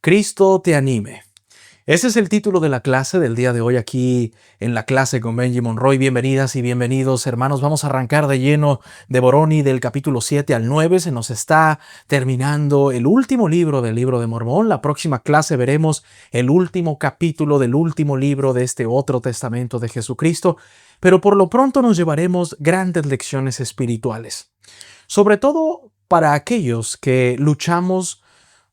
Cristo te anime. Ese es el título de la clase del día de hoy aquí en la clase con Benji Monroy. Bienvenidas y bienvenidos, hermanos. Vamos a arrancar de lleno de Moroni del capítulo 7 al 9. Se nos está terminando el último libro del libro de Mormón. La próxima clase veremos el último capítulo del último libro de este otro testamento de Jesucristo. Pero por lo pronto nos llevaremos grandes lecciones espirituales. Sobre todo para aquellos que luchamos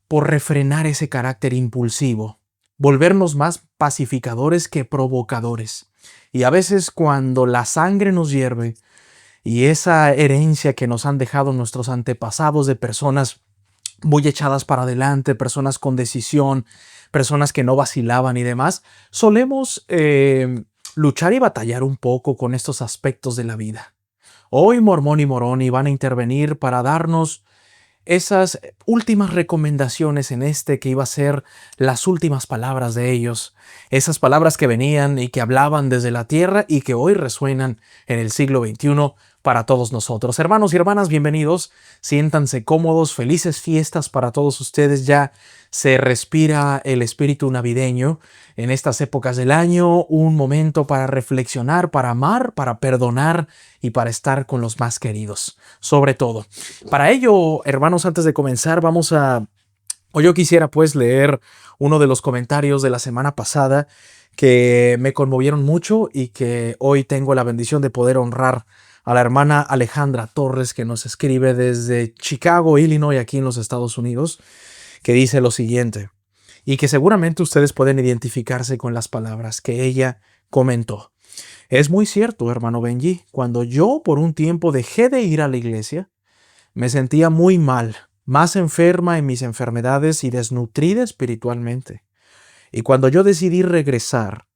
por refrenar ese carácter impulsivo, volvernos más pacificadores que provocadores. Y a veces cuando la sangre nos hierve y esa herencia que nos han dejado nuestros antepasados de personas muy echadas para adelante, personas con decisión, personas que no vacilaban y demás, solemos luchar y batallar un poco con estos aspectos de la vida. Hoy Mormón y Moroni van a intervenir para darnos esas últimas recomendaciones en que iba a ser las últimas palabras de ellos, esas palabras que venían y que hablaban desde la tierra y que hoy resuenan en el siglo XXI para todos nosotros. Hermanos y hermanas, bienvenidos, siéntanse cómodos, felices fiestas para todos ustedes. Ya se respira el espíritu navideño en estas épocas del año, un momento para reflexionar, para amar, para perdonar y para estar con los más queridos, sobre todo. Para ello, hermanos, antes de comenzar, yo quisiera pues leer uno de los comentarios de la semana pasada que me conmovieron mucho y que hoy tengo la bendición de poder honrar a la hermana Alejandra Torres, que nos escribe desde Chicago, Illinois, aquí en los Estados Unidos, que dice lo siguiente, y que seguramente ustedes pueden identificarse con las palabras que ella comentó. Es muy cierto, hermano Benji, cuando yo por un tiempo dejé de ir a la iglesia, me sentía muy mal, más enferma en mis enfermedades y desnutrida espiritualmente. Y cuando yo decidí regresar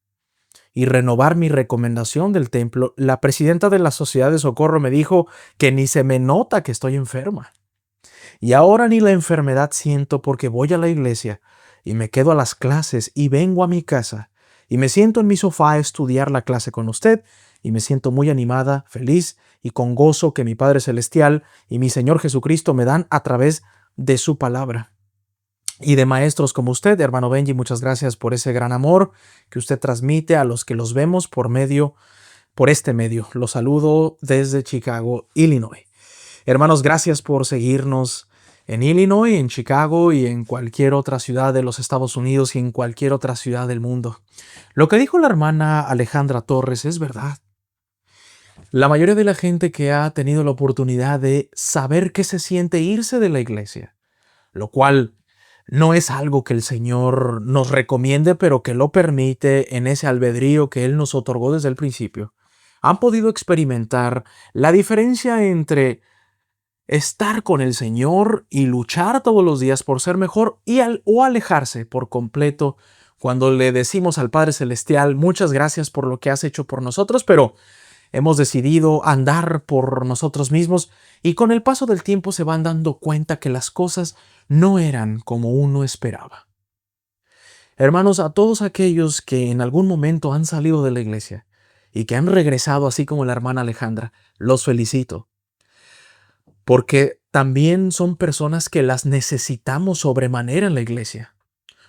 y renovar mi recomendación del templo, la presidenta de la Sociedad de Socorro me dijo que ni se me nota que estoy enferma. Y ahora ni la enfermedad siento porque voy a la iglesia y me quedo a las clases y vengo a mi casa y me siento en mi sofá a estudiar la clase con usted y me siento muy animada, feliz y con gozo que mi Padre Celestial y mi Señor Jesucristo me dan a través de su palabra. Y de maestros como usted, hermano Benji, muchas gracias por ese gran amor que usted transmite a los que los vemos por este medio. Los saludo desde Chicago, Illinois. Hermanos, gracias por seguirnos en Illinois, en Chicago y en cualquier otra ciudad de los Estados Unidos y en cualquier otra ciudad del mundo. Lo que dijo la hermana Alejandra Torres es verdad. La mayoría de la gente que ha tenido la oportunidad de saber qué se siente irse de la iglesia, lo cual no es algo que el Señor nos recomiende, pero que lo permite en ese albedrío que Él nos otorgó desde el principio, han podido experimentar la diferencia entre estar con el Señor y luchar todos los días por ser mejor o alejarse por completo cuando le decimos al Padre Celestial, muchas gracias por lo que has hecho por nosotros, pero hemos decidido andar por nosotros mismos y con el paso del tiempo se van dando cuenta que las cosas no eran como uno esperaba. Hermanos, a todos aquellos que en algún momento han salido de la iglesia y que han regresado así como la hermana Alejandra, los felicito. Porque también son personas que las necesitamos sobremanera en la iglesia.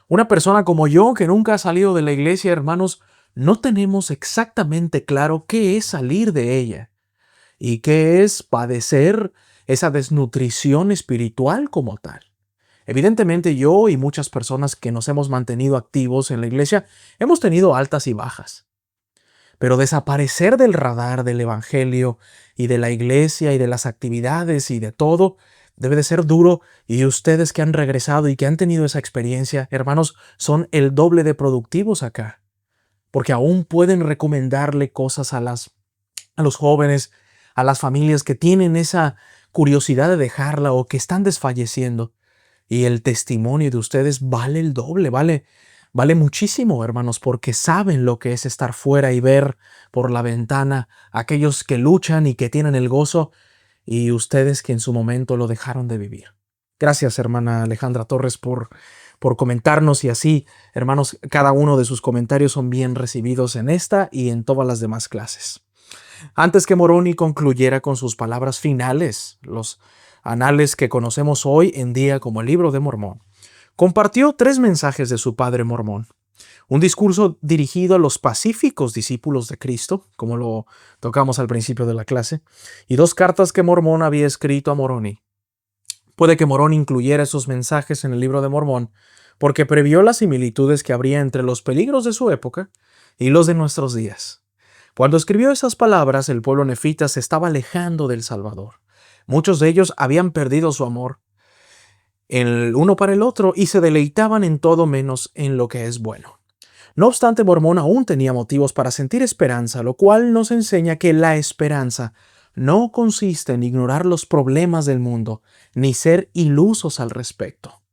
Una persona como yo que nunca ha salido de la iglesia, hermanos, no tenemos exactamente claro qué es salir de ella y qué es padecer esa desnutrición espiritual como tal. Evidentemente yo y muchas personas que nos hemos mantenido activos en la iglesia hemos tenido altas y bajas. Pero desaparecer del radar del evangelio y de la iglesia y de las actividades y de todo debe de ser duro, y ustedes que han regresado y que han tenido esa experiencia, hermanos, son el doble de productivos acá. Porque aún pueden recomendarle cosas a los jóvenes, a las familias que tienen esa curiosidad de dejarla o que están desfalleciendo. Y el testimonio de ustedes vale el doble, vale muchísimo, hermanos, porque saben lo que es estar fuera y ver por la ventana a aquellos que luchan y que tienen el gozo, y ustedes que en su momento lo dejaron de vivir. Gracias, hermana Alejandra Torres, por comentarnos, y así, hermanos, cada uno de sus comentarios son bien recibidos en esta y en todas las demás clases. Antes que Moroni concluyera con sus palabras finales, los anales que conocemos hoy en día como el Libro de Mormón, Compartió 3 mensajes de su padre mormón. Un discurso dirigido a los pacíficos discípulos de Cristo, como lo tocamos al principio de la clase, y 2 cartas que Mormón había escrito a Moroni. Puede que Morón incluyera esos mensajes en el libro de Mormón porque previó las similitudes que habría entre los peligros de su época y los de nuestros días. Cuando escribió esas palabras, el pueblo nefita se estaba alejando del Salvador. Muchos de ellos habían perdido su amor el uno para el otro y se deleitaban en todo menos en lo que es bueno. No obstante, Mormón aún tenía motivos para sentir esperanza, lo cual nos enseña que la esperanza no consiste en ignorar los problemas del mundo, ni ser ilusos al respecto.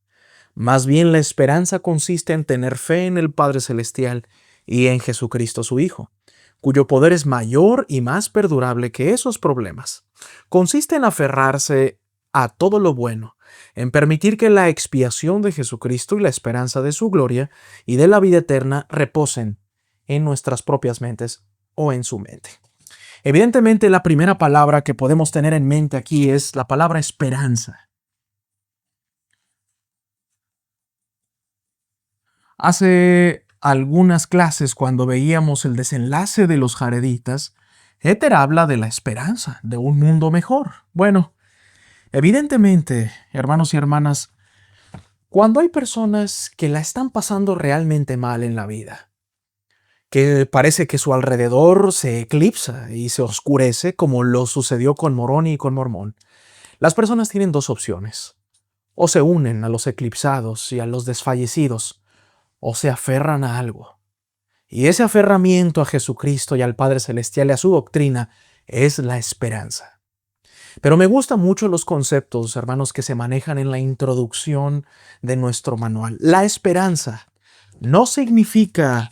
Más bien la esperanza consiste en tener fe en el Padre Celestial y en Jesucristo su Hijo, cuyo poder es mayor y más perdurable que esos problemas. Consiste en aferrarse a todo lo bueno, en permitir que la expiación de Jesucristo y la esperanza de su gloria y de la vida eterna reposen en nuestras propias mentes o en su mente. Evidentemente, la primera palabra que podemos tener en mente aquí es la palabra esperanza. Hace algunas clases, cuando veíamos el desenlace de los jareditas, Éter habla de la esperanza, de un mundo mejor. Bueno, evidentemente, hermanos y hermanas, cuando hay personas que la están pasando realmente mal en la vida, que parece que su alrededor se eclipsa y se oscurece, como lo sucedió con Moroni y con Mormón, las personas tienen 2 opciones. O se unen a los eclipsados y a los desfallecidos, o se aferran a algo. Y ese aferramiento a Jesucristo y al Padre Celestial y a su doctrina es la esperanza. Pero me gustan mucho los conceptos, hermanos, que se manejan en la introducción de nuestro manual. La esperanza no significa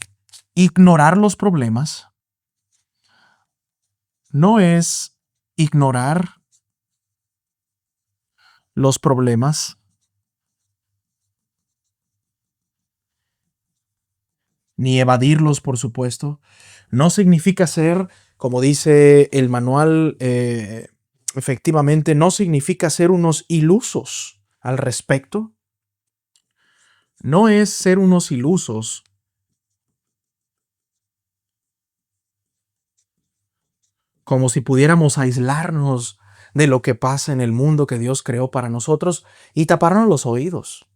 ignorar los problemas, no es ignorar los problemas, ni evadirlos, por supuesto. No significa ser, como dice el manual, efectivamente, no significa ser unos ilusos al respecto. No es ser unos ilusos como si pudiéramos aislarnos de lo que pasa en el mundo que Dios creó para nosotros y taparnos los oídos.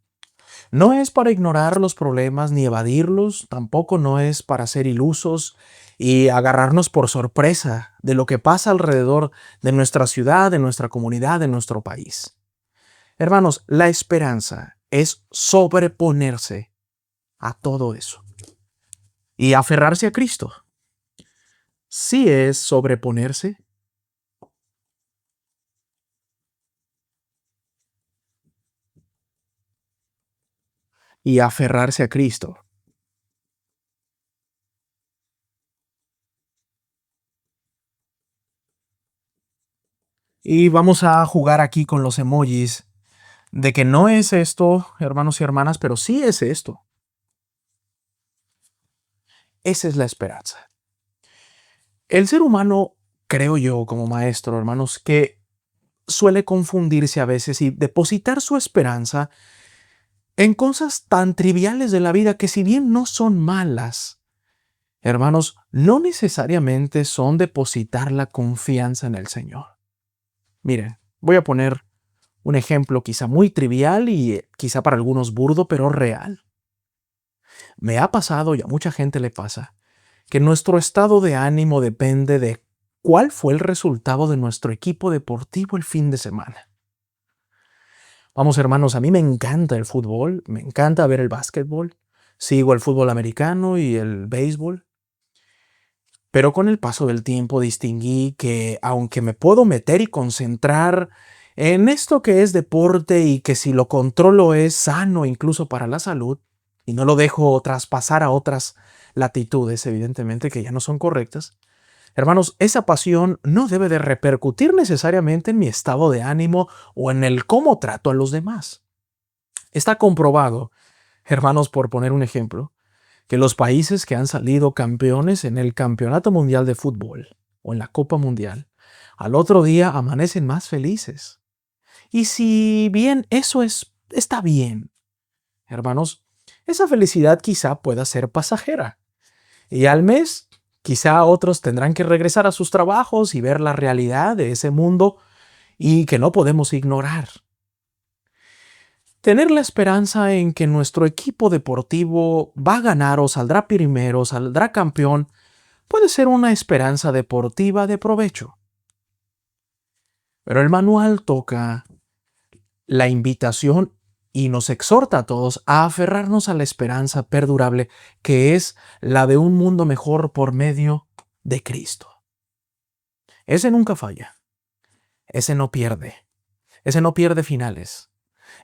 No es para ignorar los problemas ni evadirlos, tampoco no es para ser ilusos y agarrarnos por sorpresa de lo que pasa alrededor de nuestra ciudad, de nuestra comunidad, de nuestro país. Hermanos, la esperanza es sobreponerse a todo eso y aferrarse a Cristo. Sí es sobreponerse y aferrarse a Cristo. Y vamos a jugar aquí con los emojis de que no es esto, hermanos y hermanas, pero sí es esto. Esa es la esperanza. El ser humano, creo yo como maestro, hermanos, que suele confundirse a veces y depositar su esperanza en cosas tan triviales de la vida que, si bien no son malas, hermanos, no necesariamente son depositar la confianza en el Señor. Mire, voy a poner un ejemplo quizá muy trivial y quizá para algunos burdo, pero real. Me ha pasado y a mucha gente le pasa que nuestro estado de ánimo depende de cuál fue el resultado de nuestro equipo deportivo el fin de semana. Vamos, hermanos, a mí me encanta el fútbol, me encanta ver el básquetbol, sigo el fútbol americano y el béisbol, pero con el paso del tiempo distinguí que, aunque me puedo meter y concentrar en esto que es deporte y que si lo controlo es sano incluso para la salud, y no lo dejo traspasar a otras latitudes, evidentemente, que ya no son correctas, hermanos, esa pasión no debe de repercutir necesariamente en mi estado de ánimo o en el cómo trato a los demás. Está comprobado, hermanos, por poner un ejemplo, que los países que han salido campeones en el Campeonato Mundial de Fútbol o en la Copa Mundial, al otro día amanecen más felices. Y si bien eso está bien, hermanos, esa felicidad quizá pueda ser pasajera. Y al mes, quizá otros tendrán que regresar a sus trabajos y ver la realidad de ese mundo y que no podemos ignorar. Tener la esperanza en que nuestro equipo deportivo va a ganar o saldrá primero, saldrá campeón, puede ser una esperanza deportiva de provecho. Pero el manual toca la invitación y nos exhorta a todos a aferrarnos a la esperanza perdurable que es la de un mundo mejor por medio de Cristo. Ese nunca falla, ese no pierde, ese no pierde finales,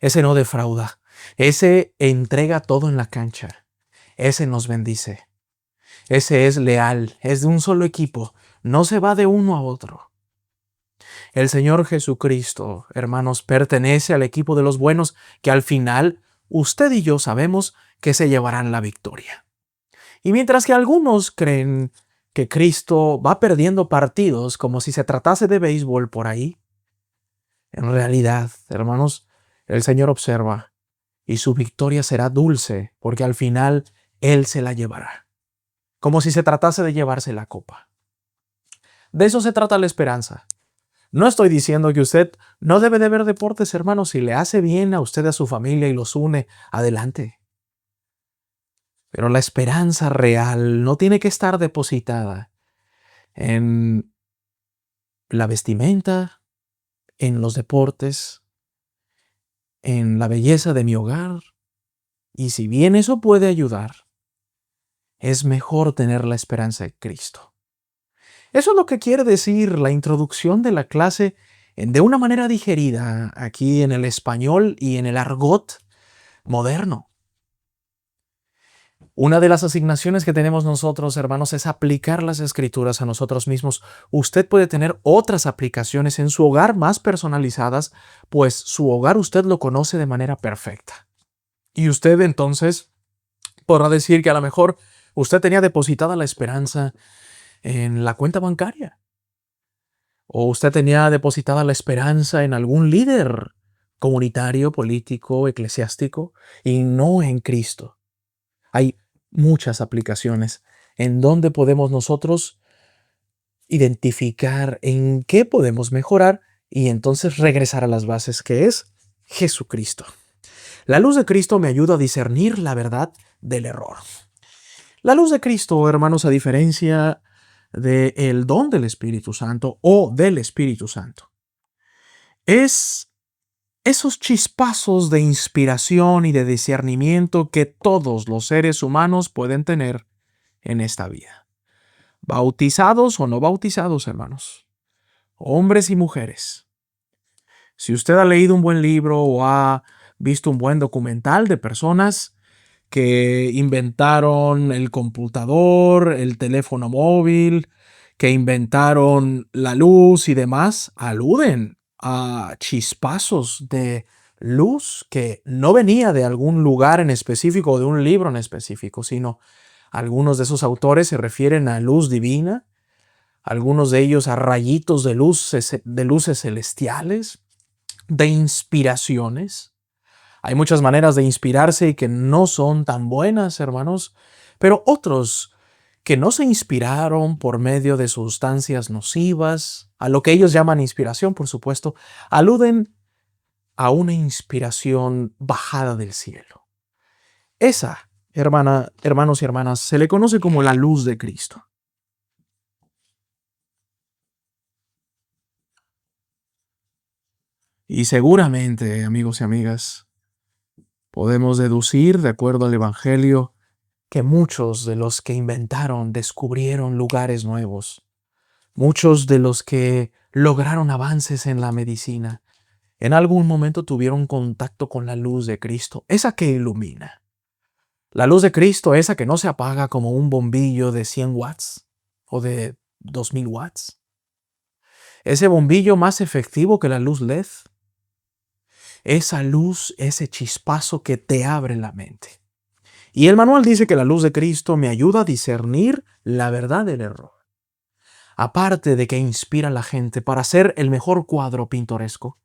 ese no defrauda, ese entrega todo en la cancha, ese nos bendice, ese es leal, es de un solo equipo, no se va de uno a otro. El Señor Jesucristo, hermanos, pertenece al equipo de los buenos que al final usted y yo sabemos que se llevarán la victoria. Y mientras que algunos creen que Cristo va perdiendo partidos como si se tratase de béisbol por ahí, en realidad, hermanos, el Señor observa y su victoria será dulce porque al final Él se la llevará, como si se tratase de llevarse la copa. De eso se trata la esperanza. No estoy diciendo que usted no debe de ver deportes, hermanos, si le hace bien a usted, a su familia y los une, adelante. Pero la esperanza real no tiene que estar depositada en la vestimenta, en los deportes, en la belleza de mi hogar. Y si bien eso puede ayudar, es mejor tener la esperanza en Cristo. Eso es lo que quiere decir la introducción de la clase de una manera digerida aquí en el español y en el argot moderno. Una de las asignaciones que tenemos nosotros, hermanos, es aplicar las escrituras a nosotros mismos. Usted puede tener otras aplicaciones en su hogar más personalizadas, pues su hogar usted lo conoce de manera perfecta. Y usted entonces podrá decir que a lo mejor usted tenía depositada la esperanza en la cuenta bancaria. O usted tenía depositada la esperanza en algún líder comunitario, político, eclesiástico, y no en Cristo. Hay muchas aplicaciones en donde podemos nosotros identificar en qué podemos mejorar y entonces regresar a las bases, que es Jesucristo. La luz de Cristo me ayuda a discernir la verdad del error. La luz de Cristo, hermanos, a diferencia del don del Espíritu Santo o del Espíritu Santo, es esos chispazos de inspiración y de discernimiento que todos los seres humanos pueden tener en esta vida. Bautizados o no bautizados, hermanos. Hombres y mujeres. Si usted ha leído un buen libro o ha visto un buen documental de personas que inventaron el computador, el teléfono móvil, que inventaron la luz y demás, aluden a chispazos de luz que no venía de algún lugar en específico o de un libro en específico, sino algunos de esos autores se refieren a luz divina, algunos de ellos a rayitos de luces celestiales, de inspiraciones. Hay muchas maneras de inspirarse y que no son tan buenas, hermanos, pero otros que no se inspiraron por medio de sustancias nocivas, a lo que ellos llaman inspiración, por supuesto, aluden a una inspiración bajada del cielo. Esa, hermanos y hermanas, se le conoce como la luz de Cristo. Y seguramente, amigos y amigas, podemos deducir, de acuerdo al Evangelio, que muchos de los que inventaron descubrieron lugares nuevos. Muchos de los que lograron avances en la medicina, en algún momento tuvieron contacto con la luz de Cristo, esa que ilumina. La luz de Cristo, esa que no se apaga como un bombillo de 100 watts o de 2000 watts. Ese bombillo más efectivo que la luz LED. Esa luz, ese chispazo que te abre la mente. Y el manual dice que la luz de Cristo me ayuda a discernir la verdad del error. Aparte de que inspira a la gente para hacer el mejor cuadro pintoresco,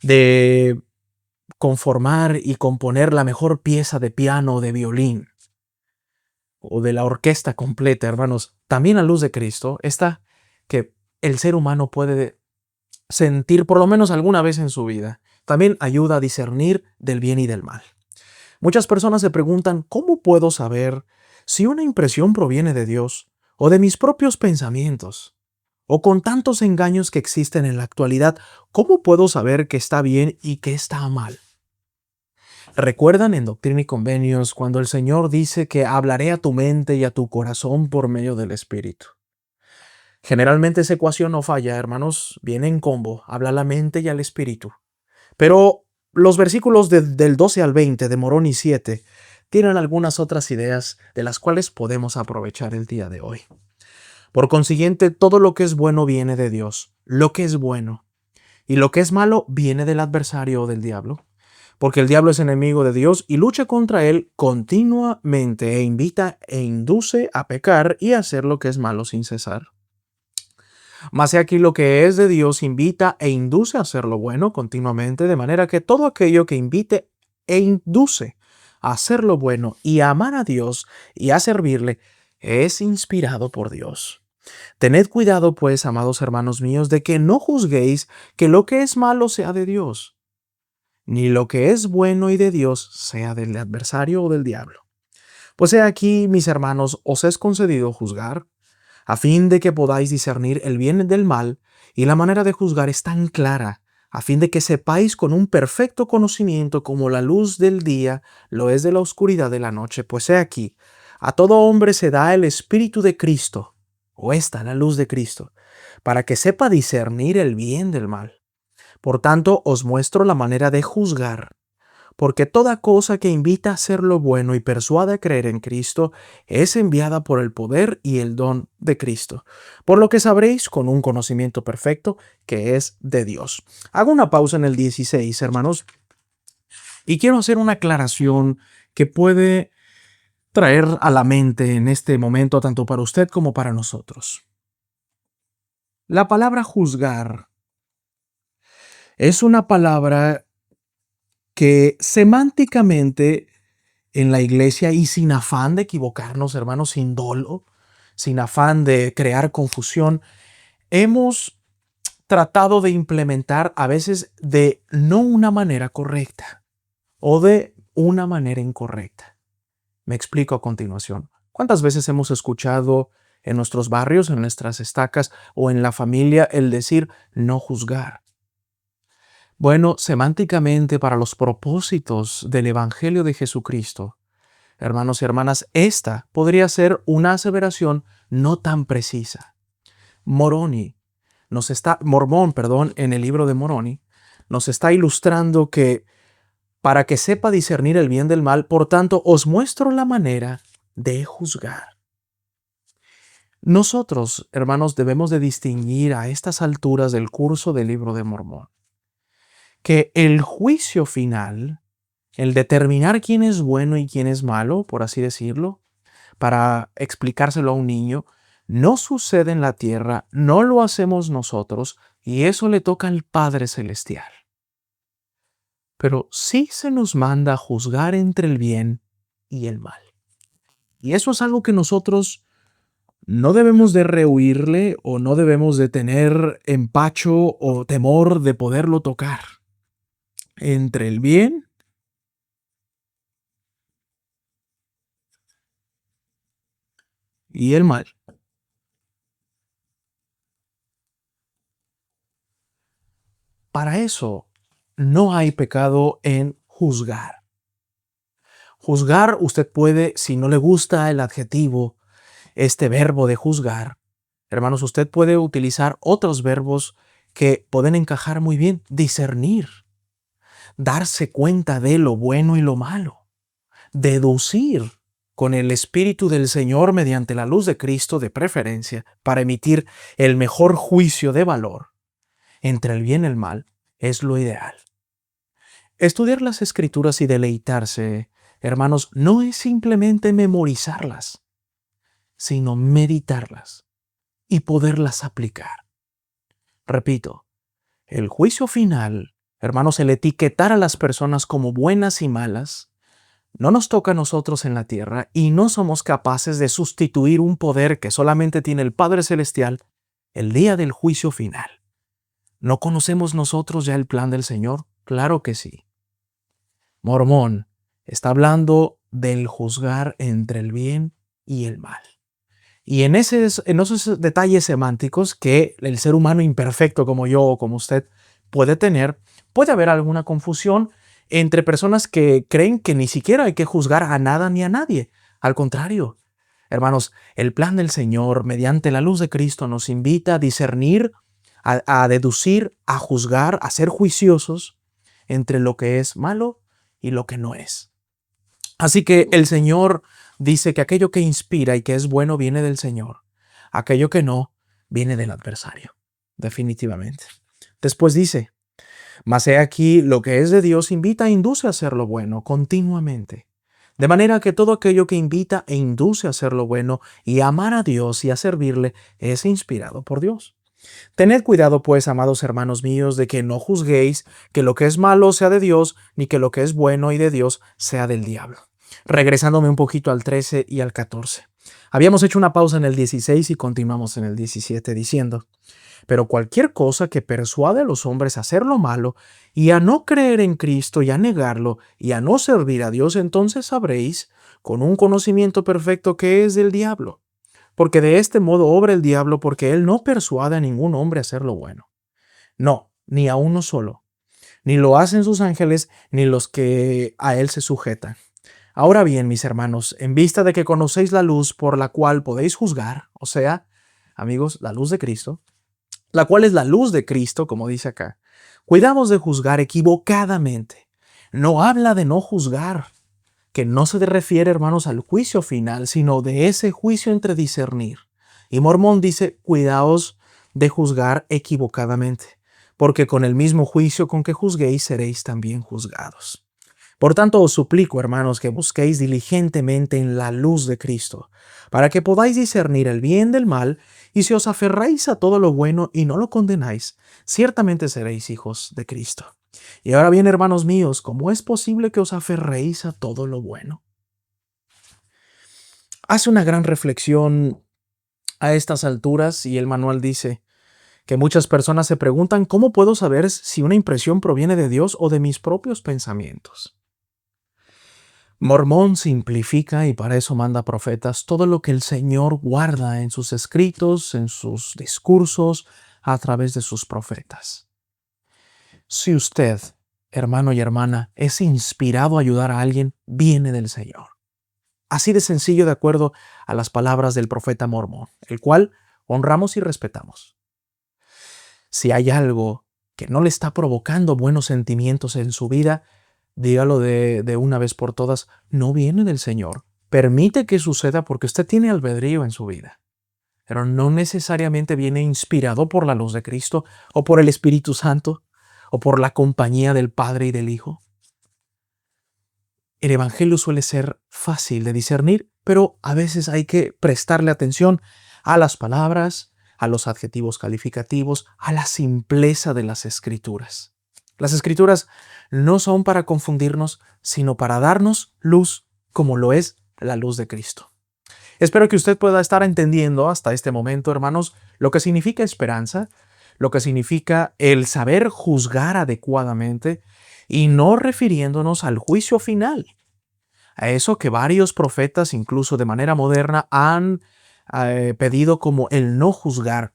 de conformar y componer la mejor pieza de piano o de violín o de la orquesta completa, hermanos. También la luz de Cristo, esta que el ser humano puede sentir por lo menos alguna vez en su vida, también ayuda a discernir del bien y del mal. Muchas personas se preguntan, ¿cómo puedo saber si una impresión proviene de Dios o de mis propios pensamientos? O con tantos engaños que existen en la actualidad, ¿cómo puedo saber que está bien y que está mal? ¿Recuerdan en Doctrina y Convenios cuando el Señor dice que hablaré a tu mente y a tu corazón por medio del Espíritu? Generalmente esa ecuación no falla, hermanos, viene en combo, habla a la mente y al Espíritu. Pero los versículos del 12 al 20 de Moroni 7 tienen algunas otras ideas de las cuales podemos aprovechar el día de hoy. Por consiguiente, todo lo que es bueno viene de Dios, lo que es bueno, y lo que es malo viene del adversario o del diablo, porque el diablo es enemigo de Dios y lucha contra él continuamente e invita e induce a pecar y a hacer lo que es malo sin cesar. Mas he aquí lo que es de Dios invita e induce a hacer lo bueno continuamente, de manera que todo aquello que invite e induce a hacer lo bueno y a amar a Dios y a servirle es inspirado por Dios. Tened cuidado, pues, amados hermanos míos, de que no juzguéis que lo que es malo sea de Dios, ni lo que es bueno y de Dios sea del adversario o del diablo. Pues he aquí, mis hermanos, os es concedido juzgar, a fin de que podáis discernir el bien del mal, y la manera de juzgar es tan clara, a fin de que sepáis con un perfecto conocimiento como la luz del día lo es de la oscuridad de la noche. Pues he aquí, a todo hombre se da el Espíritu de Cristo, o esta la luz de Cristo, para que sepa discernir el bien del mal. Por tanto, os muestro la manera de juzgar, porque toda cosa que invita a hacer lo bueno y persuade a creer en Cristo es enviada por el poder y el don de Cristo, por lo que sabréis con un conocimiento perfecto que es de Dios. Hago una pausa en el 16, hermanos, y quiero hacer una aclaración que puede traer a la mente en este momento tanto para usted como para nosotros. La palabra juzgar es una palabra que semánticamente en la iglesia y sin afán de equivocarnos, hermanos, sin dolo, sin afán de crear confusión, hemos tratado de implementar a veces de no una manera correcta o de una manera incorrecta. Me explico a continuación. ¿Cuántas veces hemos escuchado en nuestros barrios, en nuestras estacas o en la familia el decir no juzgar? Bueno, semánticamente para los propósitos del Evangelio de Jesucristo, hermanos y hermanas, esta podría ser una aseveración no tan precisa. Mormón, en el libro de Moroni, nos está ilustrando que para que sepa discernir el bien del mal, por tanto, os muestro la manera de juzgar. Nosotros, hermanos, debemos de distinguir a estas alturas del curso del libro de Mormón que el juicio final, el determinar quién es bueno y quién es malo, por así decirlo, para explicárselo a un niño, no sucede en la tierra, no lo hacemos nosotros, y eso le toca al Padre Celestial. Pero sí se nos manda a juzgar entre el bien y el mal. Y eso es algo que nosotros no debemos de rehuirle o no debemos de tener empacho o temor de poderlo tocar. Entre el bien y el mal. Para eso no hay pecado en juzgar. Juzgar, usted puede, si no le gusta el adjetivo, este verbo de juzgar, hermanos, usted puede utilizar otros verbos que pueden encajar muy bien. Discernir, darse cuenta de lo bueno y lo malo, deducir con el Espíritu del Señor mediante la luz de Cristo de preferencia para emitir el mejor juicio de valor entre el bien y el mal es lo ideal. Estudiar las Escrituras y deleitarse, hermanos, no es simplemente memorizarlas, sino meditarlas y poderlas aplicar. Repito, el juicio final Hermanos, el etiquetar a las personas como buenas y malas no nos toca a nosotros en la tierra y no somos capaces de sustituir un poder que solamente tiene el Padre Celestial el día del juicio final. ¿No conocemos nosotros ya el plan del Señor? Claro que sí. Mormón está hablando del juzgar entre el bien y el mal. Y en esos detalles semánticos que el ser humano imperfecto como yo o como usted puede tener, puede haber alguna confusión entre personas que creen que ni siquiera hay que juzgar a nada ni a nadie. Al contrario, hermanos, el plan del Señor mediante la luz de Cristo nos invita a discernir, a deducir, a juzgar, a ser juiciosos entre lo que es malo y lo que no es. Así que el Señor dice que aquello que inspira y que es bueno viene del Señor. Aquello que no, viene del adversario. Definitivamente. Después dice, mas he aquí lo que es de Dios invita e induce a hacer lo bueno continuamente. De manera que todo aquello que invita e induce a hacer lo bueno y a amar a Dios y a servirle es inspirado por Dios. Tened cuidado, pues, amados hermanos míos, de que no juzguéis que lo que es malo sea de Dios, ni que lo que es bueno y de Dios sea del diablo. Regresándome un poquito al 13 y al 14. Habíamos hecho una pausa en el 16 y continuamos en el 17 diciendo, pero cualquier cosa que persuade a los hombres a hacer lo malo y a no creer en Cristo y a negarlo y a no servir a Dios, entonces sabréis con un conocimiento perfecto que es del diablo. Porque de este modo obra el diablo, porque él no persuade a ningún hombre a hacer lo bueno. No, ni a uno solo. Ni lo hacen sus ángeles, ni los que a él se sujetan. Ahora bien, mis hermanos, en vista de que conocéis la luz por la cual podéis juzgar, o sea, amigos, la luz de Cristo, la cual es la luz de Cristo, como dice acá, cuidamos de juzgar equivocadamente. No habla de no juzgar, que no se refiere, hermanos, al juicio final, sino de ese juicio entre discernir. Y Mormón dice, cuidaos de juzgar equivocadamente, porque con el mismo juicio con que juzguéis seréis también juzgados. Por tanto, os suplico, hermanos, que busquéis diligentemente en la luz de Cristo, para que podáis discernir el bien del mal, y si os aferráis a todo lo bueno y no lo condenáis, ciertamente seréis hijos de Cristo. Y ahora bien, hermanos míos, ¿cómo es posible que os aferréis a todo lo bueno? Hace una gran reflexión a estas alturas y el manual dice que muchas personas se preguntan ¿cómo puedo saber si una impresión proviene de Dios o de mis propios pensamientos? Mormón simplifica y para eso manda profetas todo lo que el Señor guarda en sus escritos, en sus discursos, a través de sus profetas. Si usted, hermano y hermana, es inspirado a ayudar a alguien, viene del Señor. Así de sencillo de acuerdo a las palabras del profeta Mormón, el cual honramos y respetamos. Si hay algo que no le está provocando buenos sentimientos en su vida, dígalo de una vez por todas, no viene del Señor. Permite que suceda porque usted tiene albedrío en su vida, pero no necesariamente viene inspirado por la luz de Cristo o por el Espíritu Santo o por la compañía del Padre y del Hijo. El Evangelio suele ser fácil de discernir, pero a veces hay que prestarle atención a las palabras, a los adjetivos calificativos, a la simpleza de las Escrituras. Las Escrituras no son para confundirnos, sino para darnos luz como lo es la luz de Cristo. Espero que usted pueda estar entendiendo hasta este momento, hermanos, lo que significa esperanza, lo que significa el saber juzgar adecuadamente y no refiriéndonos al juicio final. A eso que varios profetas, incluso de manera moderna, han pedido como el no juzgar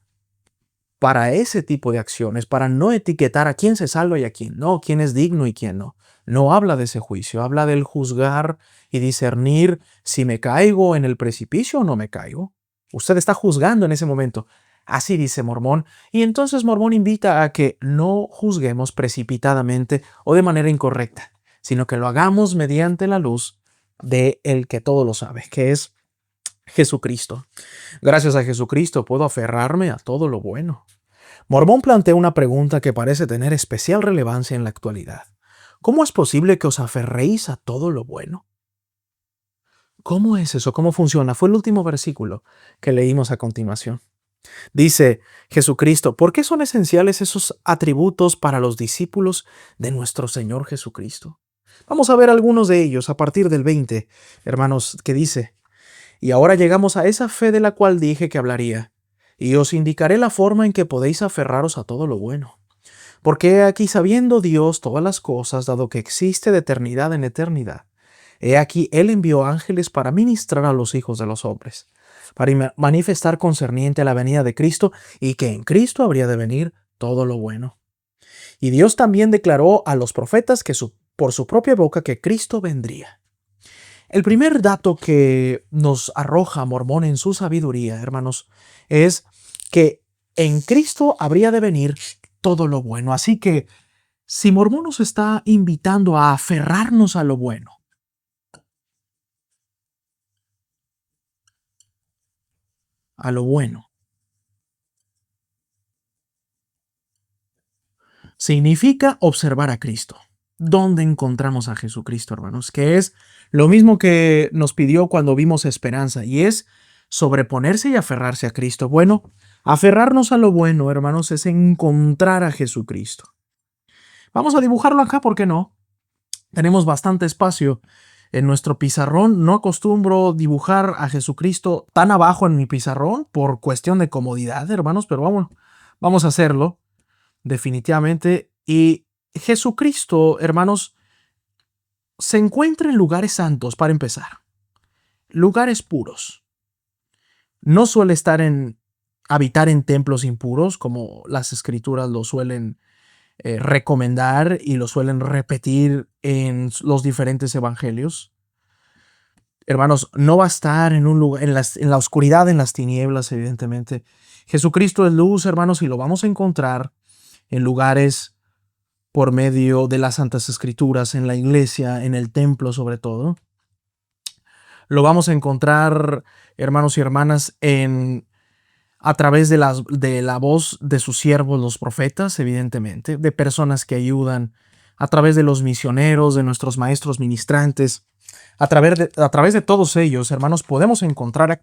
para ese tipo de acciones, para no etiquetar a quién se salva y a quién no, quién es digno y quién no. No habla de ese juicio, habla del juzgar y discernir si me caigo en el precipicio o no me caigo. Usted está juzgando en ese momento. Así dice Mormón. Y entonces Mormón invita a que no juzguemos precipitadamente o de manera incorrecta, sino que lo hagamos mediante la luz de el que todo lo sabe, que es Jesucristo. Gracias a Jesucristo puedo aferrarme a todo lo bueno. Mormón plantea una pregunta que parece tener especial relevancia en la actualidad. ¿Cómo es posible que os aferréis a todo lo bueno? ¿Cómo es eso? ¿Cómo funciona? Fue el último versículo que leímos a continuación. Dice Jesucristo, ¿por qué son esenciales esos atributos para los discípulos de nuestro Señor Jesucristo? Vamos a ver algunos de ellos a partir del 20, hermanos, que dice, y ahora llegamos a esa fe de la cual dije que hablaría, y os indicaré la forma en que podéis aferraros a todo lo bueno. Porque he aquí sabiendo Dios todas las cosas, dado que existe de eternidad en eternidad. He aquí Él envió ángeles para ministrar a los hijos de los hombres, para manifestar concerniente a la venida de Cristo y que en Cristo habría de venir todo lo bueno. Y Dios también declaró a los profetas que por su propia boca que Cristo vendría. El primer dato que nos arroja Mormón en su sabiduría, hermanos, es que en Cristo habría de venir todo lo bueno. Así que si Mormón nos está invitando a aferrarnos a lo bueno, significa observar a Cristo. ¿Dónde encontramos a Jesucristo, hermanos? Que es lo mismo que nos pidió cuando vimos esperanza, y es sobreponerse y aferrarse a Cristo. Bueno, aferrarnos a lo bueno, hermanos, es encontrar a Jesucristo. Vamos a dibujarlo acá, ¿por qué no? Tenemos bastante espacio en nuestro pizarrón. No acostumbro dibujar a Jesucristo tan abajo en mi pizarrón por cuestión de comodidad, hermanos, pero vamos a hacerlo definitivamente. Y Jesucristo, hermanos, se encuentra en lugares santos, para empezar, lugares puros. No suele habitar en templos impuros, como las escrituras lo suelen recomendar y lo suelen repetir en los diferentes evangelios. Hermanos, no va a estar en un lugar, en la oscuridad, en las tinieblas, evidentemente. Jesucristo es luz, hermanos, y lo vamos a encontrar en lugares por medio de las Santas Escrituras, en la iglesia, en el templo sobre todo. Lo vamos a encontrar, hermanos y hermanas, a través de la voz de sus siervos, los profetas, evidentemente, de personas que ayudan, a través de los misioneros, de nuestros maestros ministrantes, a través de todos ellos, hermanos, podemos encontrar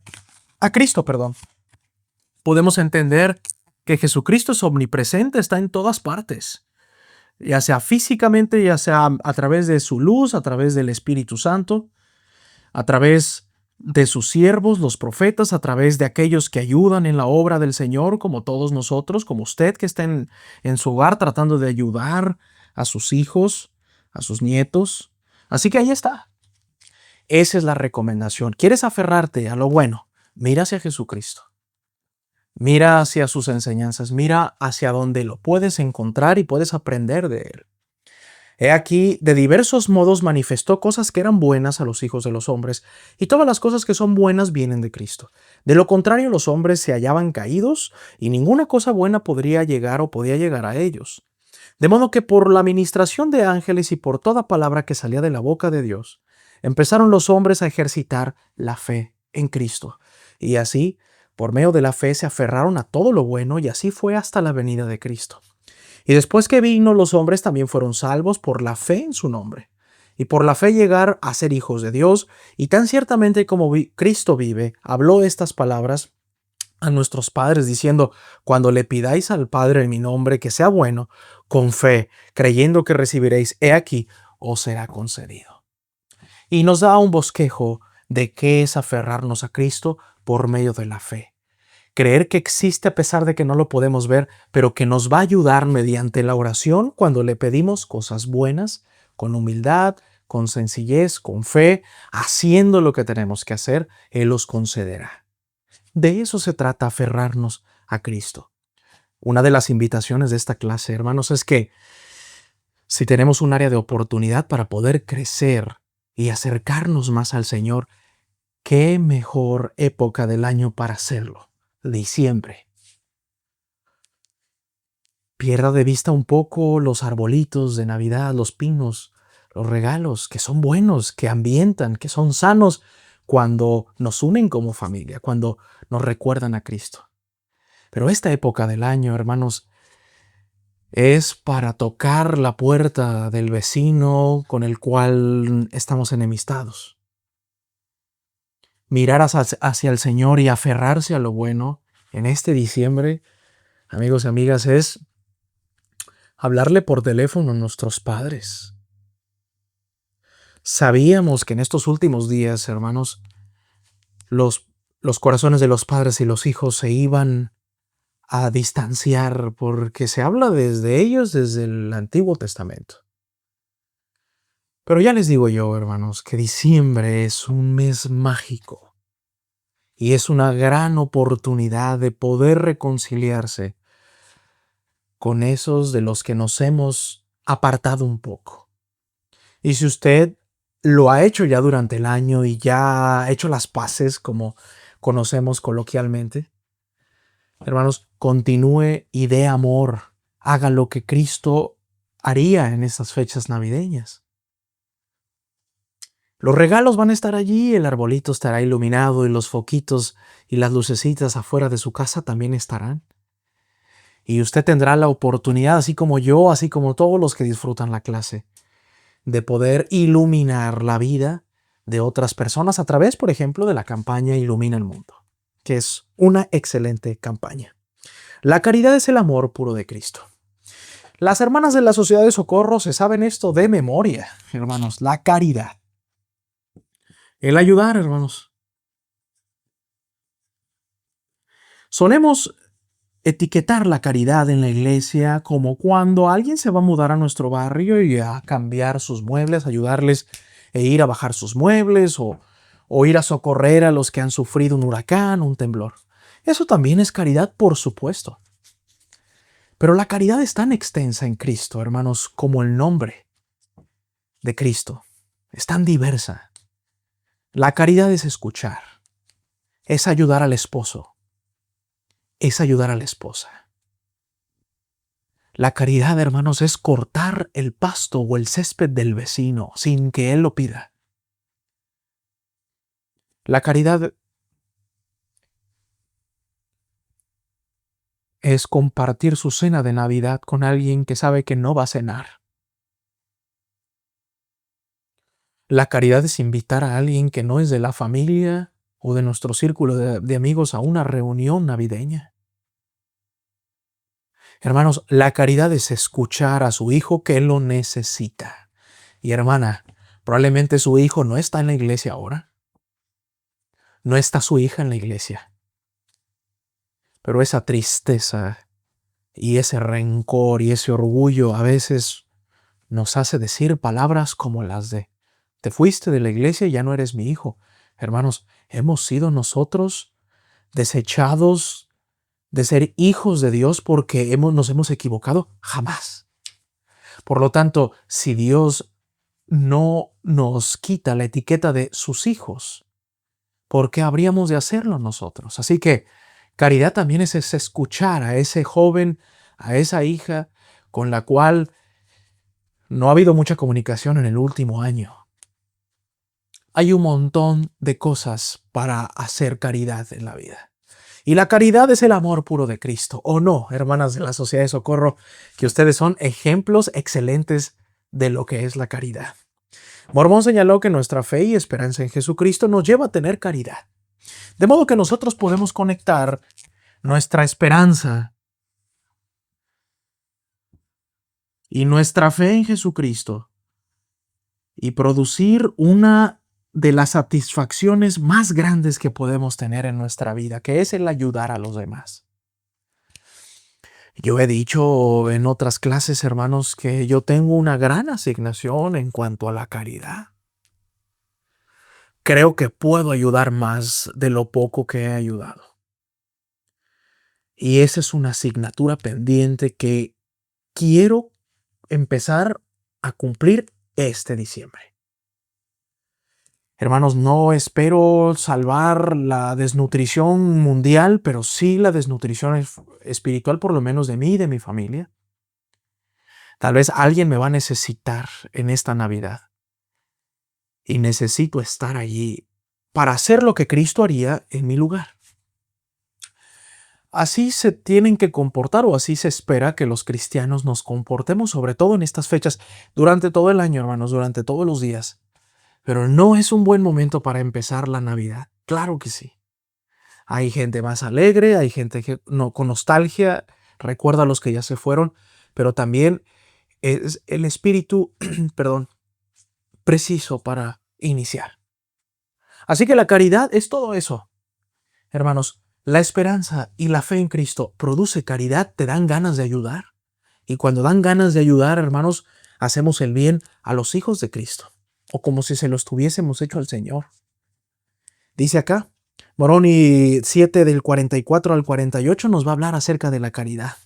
a Cristo, perdón. Podemos entender que Jesucristo es omnipresente, está en todas partes, ya sea físicamente, ya sea a través de su luz, a través del Espíritu Santo, a través de sus siervos, los profetas, a través de aquellos que ayudan en la obra del Señor, como todos nosotros, como usted que está en su hogar tratando de ayudar a sus hijos, a sus nietos. Así que ahí está. Esa es la recomendación. ¿Quieres aferrarte a lo bueno? Mira hacia Jesucristo. Mira hacia sus enseñanzas. Mira hacia donde lo puedes encontrar y puedes aprender de él. He aquí, de diversos modos manifestó cosas que eran buenas a los hijos de los hombres, y todas las cosas que son buenas vienen de Cristo. De lo contrario, los hombres se hallaban caídos, y ninguna cosa buena podría llegar o podía llegar a ellos. De modo que por la ministración de ángeles y por toda palabra que salía de la boca de Dios, empezaron los hombres a ejercitar la fe en Cristo. Y así, por medio de la fe, se aferraron a todo lo bueno, y así fue hasta la venida de Cristo. Y después que vino, los hombres también fueron salvos por la fe en su nombre, y por la fe llegar a ser hijos de Dios, y tan ciertamente como Cristo vive, habló estas palabras a nuestros padres, diciendo, cuando le pidáis al Padre en mi nombre que sea bueno, con fe, creyendo que recibiréis, he aquí, os será concedido. Y nos da un bosquejo de qué es aferrarnos a Cristo por medio de la fe. Creer que existe a pesar de que no lo podemos ver, pero que nos va a ayudar mediante la oración cuando le pedimos cosas buenas, con humildad, con sencillez, con fe, haciendo lo que tenemos que hacer, Él los concederá. De eso se trata, aferrarnos a Cristo. Una de las invitaciones de esta clase, hermanos, es que si tenemos un área de oportunidad para poder crecer y acercarnos más al Señor, qué mejor época del año para hacerlo. Diciembre. Pierda de vista un poco los arbolitos de Navidad, los pinos, los regalos que son buenos, que ambientan, que son sanos cuando nos unen como familia, cuando nos recuerdan a Cristo. Pero esta época del año, hermanos, es para tocar la puerta del vecino con el cual estamos enemistados. Mirar hacia el Señor y aferrarse a lo bueno en este diciembre, amigos y amigas, es hablarle por teléfono a nuestros padres. Sabíamos que en estos últimos días, hermanos, los, los corazones de los padres y los hijos se iban a distanciar porque se habla desde ellos desde el Antiguo Testamento. Pero ya les digo yo, hermanos, que diciembre es un mes mágico y es una gran oportunidad de poder reconciliarse con esos de los que nos hemos apartado un poco. Y si usted lo ha hecho ya durante el año y ya ha hecho las paces, como conocemos coloquialmente, hermanos, continúe y dé amor. Haga lo que Cristo haría en estas fechas navideñas. Los regalos van a estar allí, el arbolito estará iluminado y los foquitos y las lucecitas afuera de su casa también estarán. Y usted tendrá la oportunidad, así como yo, así como todos los que disfrutan la clase, de poder iluminar la vida de otras personas a través, por ejemplo, de la campaña Ilumina el Mundo, que es una excelente campaña. La caridad es el amor puro de Cristo. Las hermanas de la Sociedad de Socorro se saben esto de memoria, hermanos, la caridad. El ayudar, hermanos. Solemos etiquetar la caridad en la iglesia como cuando alguien se va a mudar a nuestro barrio y a cambiar sus muebles, ayudarles e ir a bajar sus muebles o ir a socorrer a los que han sufrido un huracán, un temblor. Eso también es caridad, por supuesto. Pero la caridad es tan extensa en Cristo, hermanos, como el nombre de Cristo. Es tan diversa. La caridad es escuchar, es ayudar al esposo, es ayudar a la esposa. La caridad, hermanos, es cortar el pasto o el césped del vecino sin que él lo pida. La caridad es compartir su cena de Navidad con alguien que sabe que no va a cenar. La caridad es invitar a alguien que no es de la familia o de nuestro círculo de amigos a una reunión navideña. Hermanos, la caridad es escuchar a su hijo que lo necesita. Y hermana, probablemente su hijo no está en la iglesia ahora. No está su hija en la iglesia. Pero esa tristeza y ese rencor y ese orgullo a veces nos hace decir palabras como las de te fuiste de la iglesia y ya no eres mi hijo. Hermanos, ¿hemos sido nosotros desechados de ser hijos de Dios porque nos hemos equivocado? Jamás. Por lo tanto, si Dios no nos quita la etiqueta de sus hijos, ¿por qué habríamos de hacerlo nosotros? Así que caridad también es escuchar a ese joven, a esa hija con la cual no ha habido mucha comunicación en el último año. Hay un montón de cosas para hacer caridad en la vida. Y la caridad es el amor puro de Cristo. ¿O no, hermanas de la Sociedad de Socorro, que ustedes son ejemplos excelentes de lo que es la caridad? Mormón señaló que nuestra fe y esperanza en Jesucristo nos lleva a tener caridad. De modo que nosotros podemos conectar nuestra esperanza y nuestra fe en Jesucristo y producir una de las satisfacciones más grandes que podemos tener en nuestra vida, que es el ayudar a los demás. Yo he dicho en otras clases, hermanos, que yo tengo una gran asignación en cuanto a la caridad. Creo que puedo ayudar más de lo poco que he ayudado. Y esa es una asignatura pendiente que quiero empezar a cumplir este diciembre. Hermanos, no espero salvar la desnutrición mundial, pero sí la desnutrición espiritual, por lo menos de mí y de mi familia. Tal vez alguien me va a necesitar en esta Navidad. Y necesito estar allí para hacer lo que Cristo haría en mi lugar. Así se tienen que comportar o así se espera que los cristianos nos comportemos, sobre todo en estas fechas, durante todo el año, hermanos, durante todos los días. Pero no es un buen momento para empezar la Navidad. Claro que sí. Hay gente más alegre, hay gente que no, con nostalgia, recuerda a los que ya se fueron, pero también es el espíritu, perdón, preciso para iniciar. Así que la caridad es todo eso. Hermanos, la esperanza y la fe en Cristo produce caridad, te dan ganas de ayudar. Y cuando dan ganas de ayudar, hermanos, hacemos el bien a los hijos de Cristo, o como si se los tuviésemos hecho al Señor. Dice acá, Moroni 7 del 44 al 48 nos va a hablar acerca de la caridad.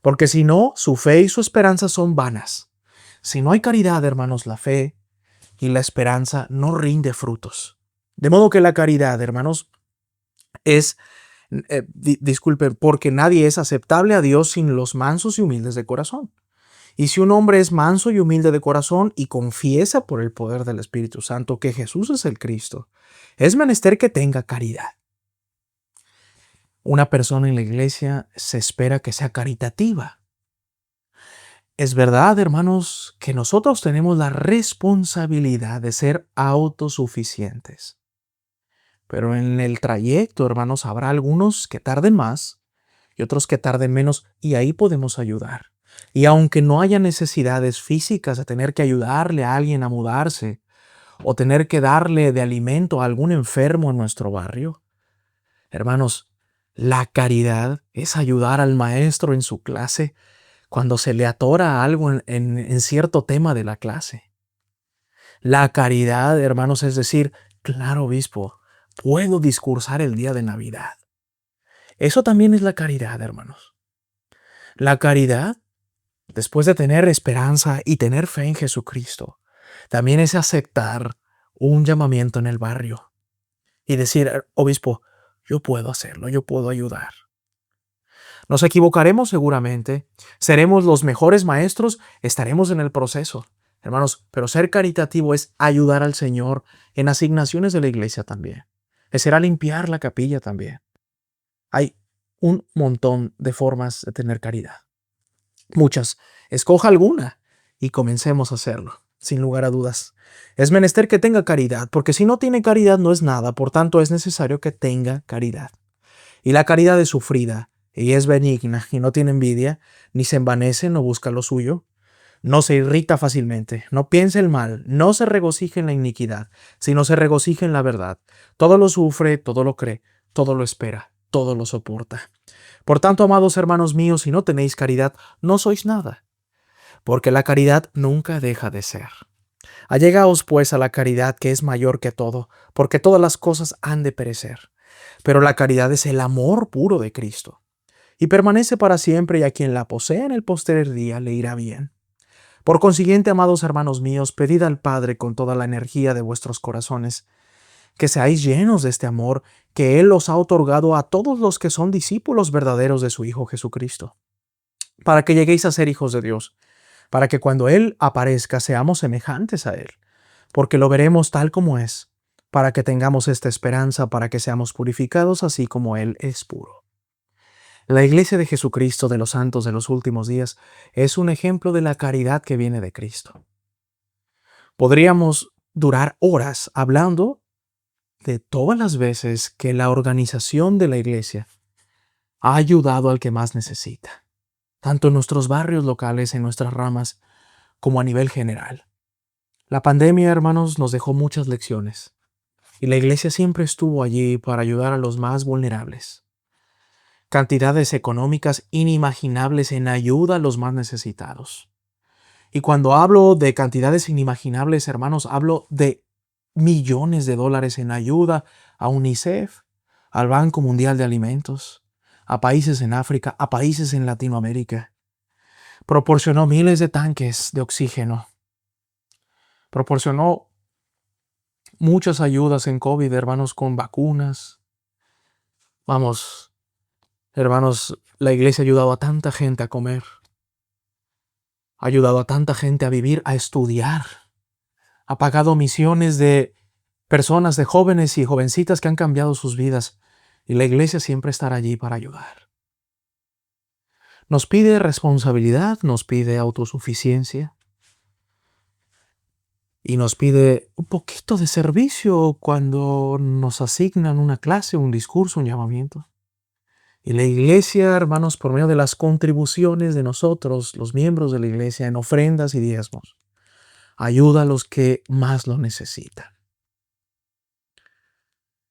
Porque si no, su fe y su esperanza son vanas. Si no hay caridad, hermanos, la fe y la esperanza no rinde frutos. De modo que la caridad, hermanos, es, disculpen, porque nadie es aceptable a Dios sin los mansos y humildes de corazón. Y si un hombre es manso y humilde de corazón y confiesa por el poder del Espíritu Santo que Jesús es el Cristo, es menester que tenga caridad. Una persona en la iglesia se espera que sea caritativa. Es verdad, hermanos, que nosotros tenemos la responsabilidad de ser autosuficientes. Pero en el trayecto, hermanos, habrá algunos que tarden más y otros que tarden menos, y ahí podemos ayudar. Y aunque no haya necesidades físicas de tener que ayudarle a alguien a mudarse o tener que darle de alimento a algún enfermo en nuestro barrio, hermanos, la caridad es ayudar al maestro en su clase cuando se le atora algo en cierto tema de la clase. La caridad, hermanos, es decir, claro, obispo, puedo discursar el día de Navidad. Eso también es la caridad, hermanos. La caridad, después de tener esperanza y tener fe en Jesucristo, también es aceptar un llamamiento en el barrio y decir, obispo, yo puedo hacerlo, yo puedo ayudar. Nos equivocaremos seguramente, seremos los mejores maestros, estaremos en el proceso, hermanos, pero ser caritativo es ayudar al Señor en asignaciones de la iglesia también. Será limpiar la capilla también. Hay un montón de formas de tener caridad. Muchas. Escoja alguna y comencemos a hacerlo, sin lugar a dudas. Es menester que tenga caridad, porque si no tiene caridad no es nada, por tanto es necesario que tenga caridad. Y la caridad es sufrida, y es benigna, y no tiene envidia, ni se envanece, no busca lo suyo, no se irrita fácilmente, no piensa el mal, no se regocija en la iniquidad, sino se regocija en la verdad. Todo lo sufre, todo lo cree, todo lo espera, todo lo soporta. Por tanto, amados hermanos míos, si no tenéis caridad, no sois nada, porque la caridad nunca deja de ser. Allegaos pues a la caridad que es mayor que todo, porque todas las cosas han de perecer. Pero la caridad es el amor puro de Cristo, y permanece para siempre, y a quien la posea en el postrer día le irá bien. Por consiguiente, amados hermanos míos, pedid al Padre con toda la energía de vuestros corazones, que seáis llenos de este amor que Él os ha otorgado a todos los que son discípulos verdaderos de su Hijo Jesucristo, para que lleguéis a ser hijos de Dios, para que cuando Él aparezca seamos semejantes a Él, porque lo veremos tal como es, para que tengamos esta esperanza, para que seamos purificados así como Él es puro. La Iglesia de Jesucristo de los santos de los últimos días es un ejemplo de la caridad que viene de Cristo. Podríamos durar horas hablando de todas las veces que la organización de la Iglesia ha ayudado al que más necesita, tanto en nuestros barrios locales, en nuestras ramas, como a nivel general. La pandemia, hermanos, nos dejó muchas lecciones, y la Iglesia siempre estuvo allí para ayudar a los más vulnerables. Cantidades económicas inimaginables en ayuda a los más necesitados. Y cuando hablo de cantidades inimaginables, hermanos, hablo de millones de dólares en ayuda a UNICEF, al Banco Mundial de Alimentos, a países en África, a países en Latinoamérica. Proporcionó miles de tanques de oxígeno. Proporcionó muchas ayudas en COVID, hermanos, con vacunas. Vamos, hermanos, la iglesia ha ayudado a tanta gente a comer. Ha ayudado a tanta gente a vivir, a estudiar. Ha pagado misiones de personas, de jóvenes y jovencitas que han cambiado sus vidas. Y la iglesia siempre estará allí para ayudar. Nos pide responsabilidad, nos pide autosuficiencia. y nos pide un poquito de servicio cuando nos asignan una clase, un discurso, un llamamiento. Y la iglesia, hermanos, por medio de las contribuciones de nosotros, los miembros de la iglesia, en ofrendas y diezmos, ayuda a los que más lo necesitan.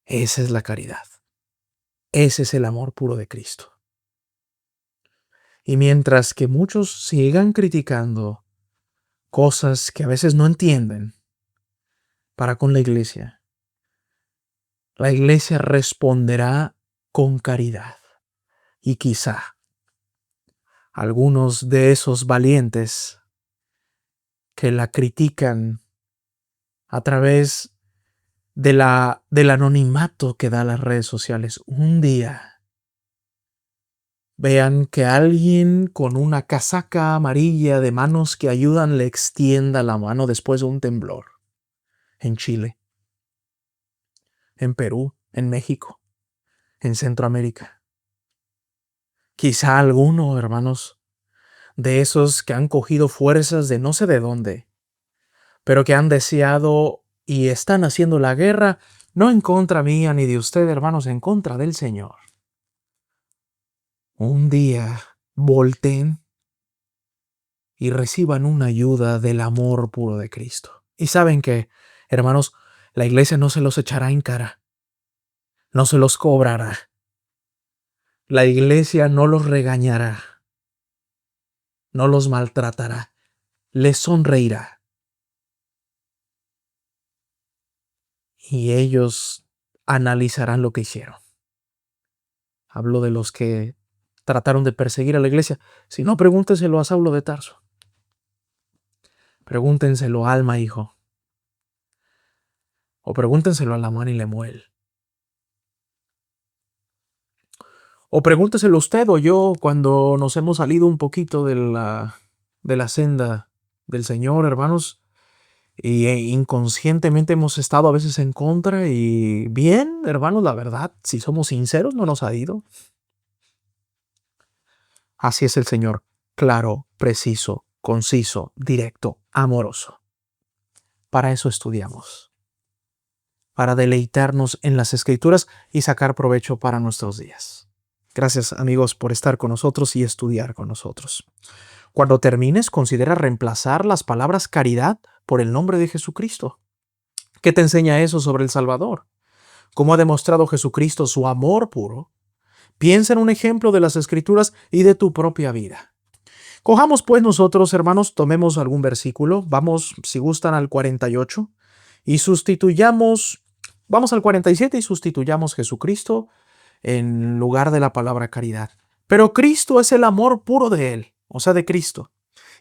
Esa es la caridad. Ese es el amor puro de Cristo. Y mientras que muchos sigan criticando cosas que a veces no entienden para con la iglesia responderá con caridad. Y quizá algunos de esos valientes que la critican a través del anonimato que da las redes sociales, un día vean que alguien con una casaca amarilla de manos que ayudan le extienda la mano después de un temblor en Chile, en Perú, en México, en Centroamérica. Quizá alguno, hermanos, de esos que han cogido fuerzas de no sé de dónde, pero que han deseado y están haciendo la guerra, no en contra mía ni de usted, hermanos, en contra del Señor. Un día volteen y reciban una ayuda del amor puro de Cristo. Y saben que, hermanos, la iglesia no se los echará en cara, no se los cobrará. La iglesia no los regañará, no los maltratará, les sonreirá. Y ellos analizarán lo que hicieron. Hablo de los que trataron de perseguir a la iglesia. Si no, pregúntenselo a Saulo de Tarso. Pregúntenselo a Alma, hijo. O pregúntenselo a Lamán y Lemuel. O pregúnteselo usted o yo cuando nos hemos salido un poquito de la senda del Señor, hermanos, y inconscientemente hemos estado a veces en contra y bien, hermanos, la verdad, si somos sinceros, no nos ha ido. Así es el Señor, claro, preciso, conciso, directo, amoroso. Para eso estudiamos, para deleitarnos en las Escrituras y sacar provecho para nuestros días. Gracias, amigos, por estar con nosotros y estudiar con nosotros. Cuando termines, considera reemplazar las palabras caridad por el nombre de Jesucristo. ¿Qué te enseña eso sobre el Salvador? ¿Cómo ha demostrado Jesucristo su amor puro? Piensa en un ejemplo de las Escrituras y de tu propia vida. Cojamos pues nosotros, hermanos, tomemos algún versículo, vamos, si gustan, al 48 y sustituyamos, vamos al 47 y sustituyamos Jesucristo en lugar de la palabra caridad. Pero Cristo es el amor puro de Él, o sea, de Cristo,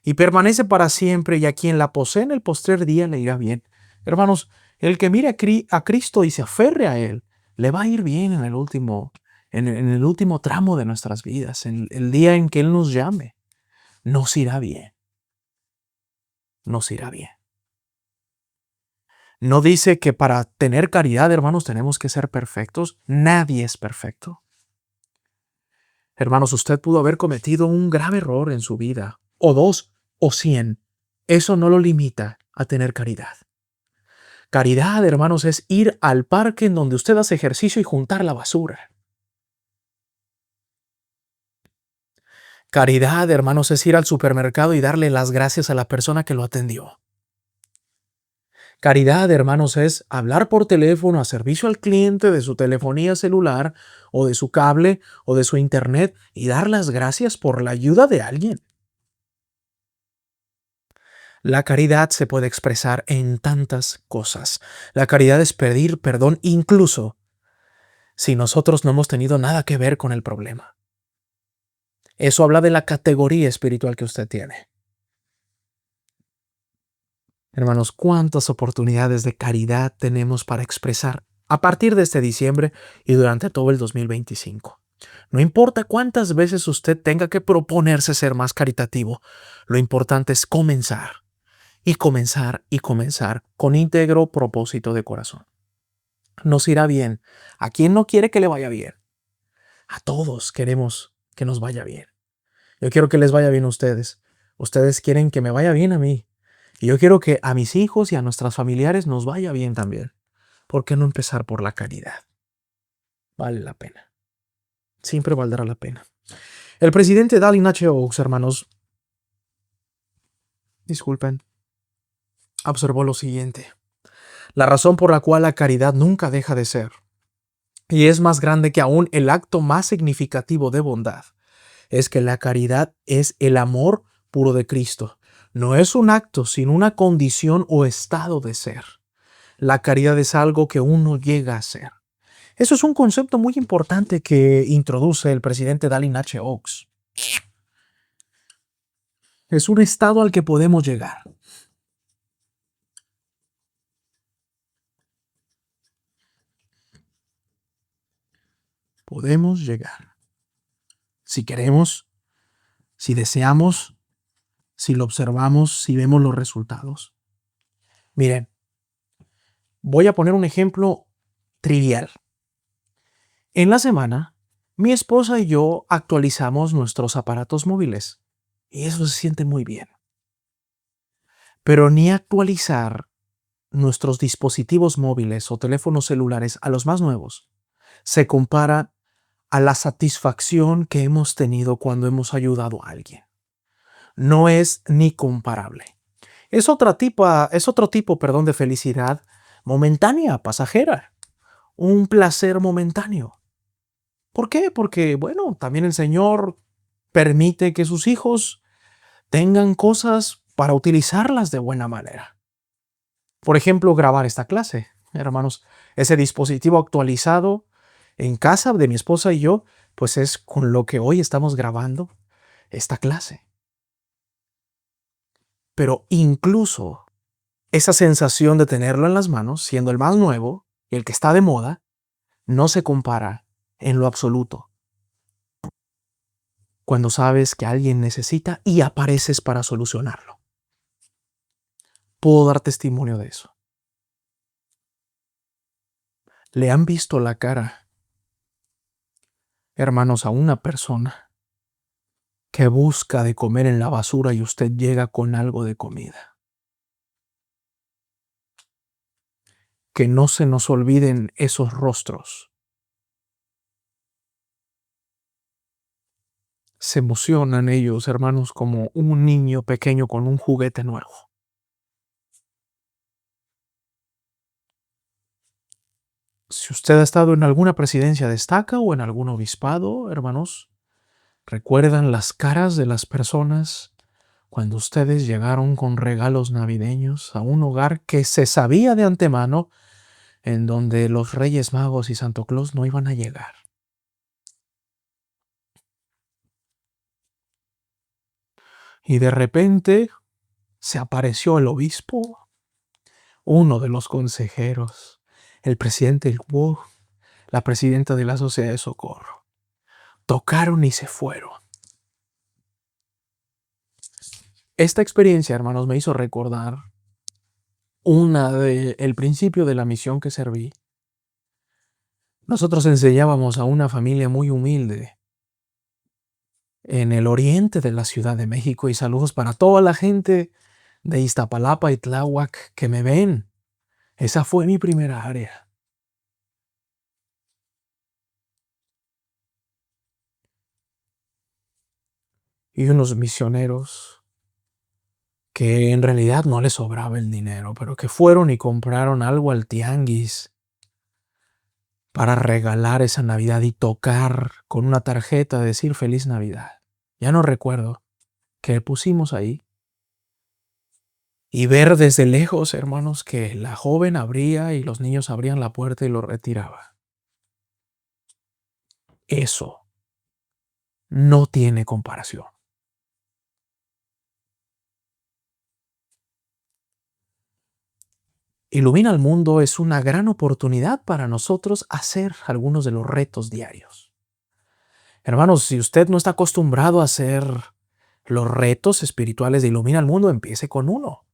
y permanece para siempre, y a quien la posee en el postrer día le irá bien. Hermanos, el que mire a Cristo y se aferre a Él, le va a ir bien en el último, en el último tramo de nuestras vidas, en el día en que Él nos llame. Nos irá bien. Nos irá bien. No dice que para tener caridad, hermanos, tenemos que ser perfectos. Nadie es perfecto. Hermanos, usted pudo haber cometido un grave error en su vida, o 2, o 100. Eso no lo limita a tener caridad. Caridad, hermanos, es ir al parque en donde usted hace ejercicio y juntar la basura. Caridad, hermanos, es ir al supermercado y darle las gracias a la persona que lo atendió. Caridad, hermanos, es hablar por teléfono a servicio al cliente de su telefonía celular o de su cable o de su internet y dar las gracias por la ayuda de alguien. La caridad se puede expresar en tantas cosas. La caridad es pedir perdón incluso si nosotros no hemos tenido nada que ver con el problema. Eso habla de la categoría espiritual que usted tiene. Hermanos, ¿cuántas oportunidades de caridad tenemos para expresar a partir de este diciembre y durante todo el 2025? No importa cuántas veces usted tenga que proponerse ser más caritativo, lo importante es comenzar y comenzar y comenzar con íntegro propósito de corazón. Nos irá bien. ¿A quién no quiere que le vaya bien? A todos queremos que nos vaya bien. Yo quiero que les vaya bien a ustedes. Ustedes quieren que me vaya bien a mí. Y yo quiero que a mis hijos y a nuestros familiares nos vaya bien también. ¿Por qué no empezar por la caridad? Vale la pena. Siempre valdrá la pena. El presidente Dallin H. Oaks, hermanos, disculpen, observó lo siguiente. La razón por la cual la caridad nunca deja de ser, y es más grande que aún el acto más significativo de bondad, es que la caridad es el amor puro de Cristo. No es un acto, sino una condición o estado de ser. La caridad es algo que uno llega a ser. Eso es un concepto muy importante que introduce el presidente Dallin H. Oaks. Es un estado al que podemos llegar. Podemos llegar. Si queremos, si deseamos, si lo observamos, si vemos los resultados. Miren, voy a poner un ejemplo trivial. En la semana, mi esposa y yo actualizamos nuestros aparatos móviles y eso se siente muy bien. Pero ni actualizar nuestros dispositivos móviles o teléfonos celulares a los más nuevos se compara a la satisfacción que hemos tenido cuando hemos ayudado a alguien. No es ni comparable. Es otro tipo, de felicidad momentánea, pasajera, un placer momentáneo. ¿Por qué? Porque, bueno, también el Señor permite que sus hijos tengan cosas para utilizarlas de buena manera. Por ejemplo, grabar esta clase, hermanos. Ese dispositivo actualizado en casa de mi esposa y yo, pues es con lo que hoy estamos grabando esta clase. Pero incluso esa sensación de tenerlo en las manos, siendo el más nuevo y el que está de moda, no se compara en lo absoluto cuando sabes que alguien necesita y apareces para solucionarlo. Puedo dar testimonio de eso. ¿Le han visto la cara, hermanos, a una persona que busca de comer en la basura y usted llega con algo de comida? Que no se nos olviden esos rostros. Se emocionan ellos, hermanos, como un niño pequeño con un juguete nuevo. Si usted ha estado en alguna presidencia destaca o en algún obispado, hermanos, ¿recuerdan las caras de las personas cuando ustedes llegaron con regalos navideños a un hogar que se sabía de antemano en donde los Reyes Magos y Santo Claus no iban a llegar? Y de repente se apareció el obispo, uno de los consejeros, el presidente del CUOC, la presidenta de la Sociedad de Socorro. Tocaron y se fueron. Esta experiencia, hermanos, me hizo recordar el principio de la misión que serví. Nosotros enseñábamos a una familia muy humilde en el oriente de la Ciudad de México, y saludos para toda la gente de Iztapalapa y Tláhuac que me ven. Esa fue mi primera área. Y unos misioneros que en realidad no les sobraba el dinero, pero que fueron y compraron algo al tianguis para regalar esa Navidad y tocar con una tarjeta, decir Feliz Navidad. Ya no recuerdo qué pusimos ahí. Y ver desde lejos, hermanos, que la joven abría y los niños abrían la puerta y lo retiraba. Eso no tiene comparación. Ilumina al Mundo es una gran oportunidad para nosotros hacer algunos de los retos diarios. Hermanos, si usted no está acostumbrado a hacer los retos espirituales de Ilumina al Mundo, empiece con uno.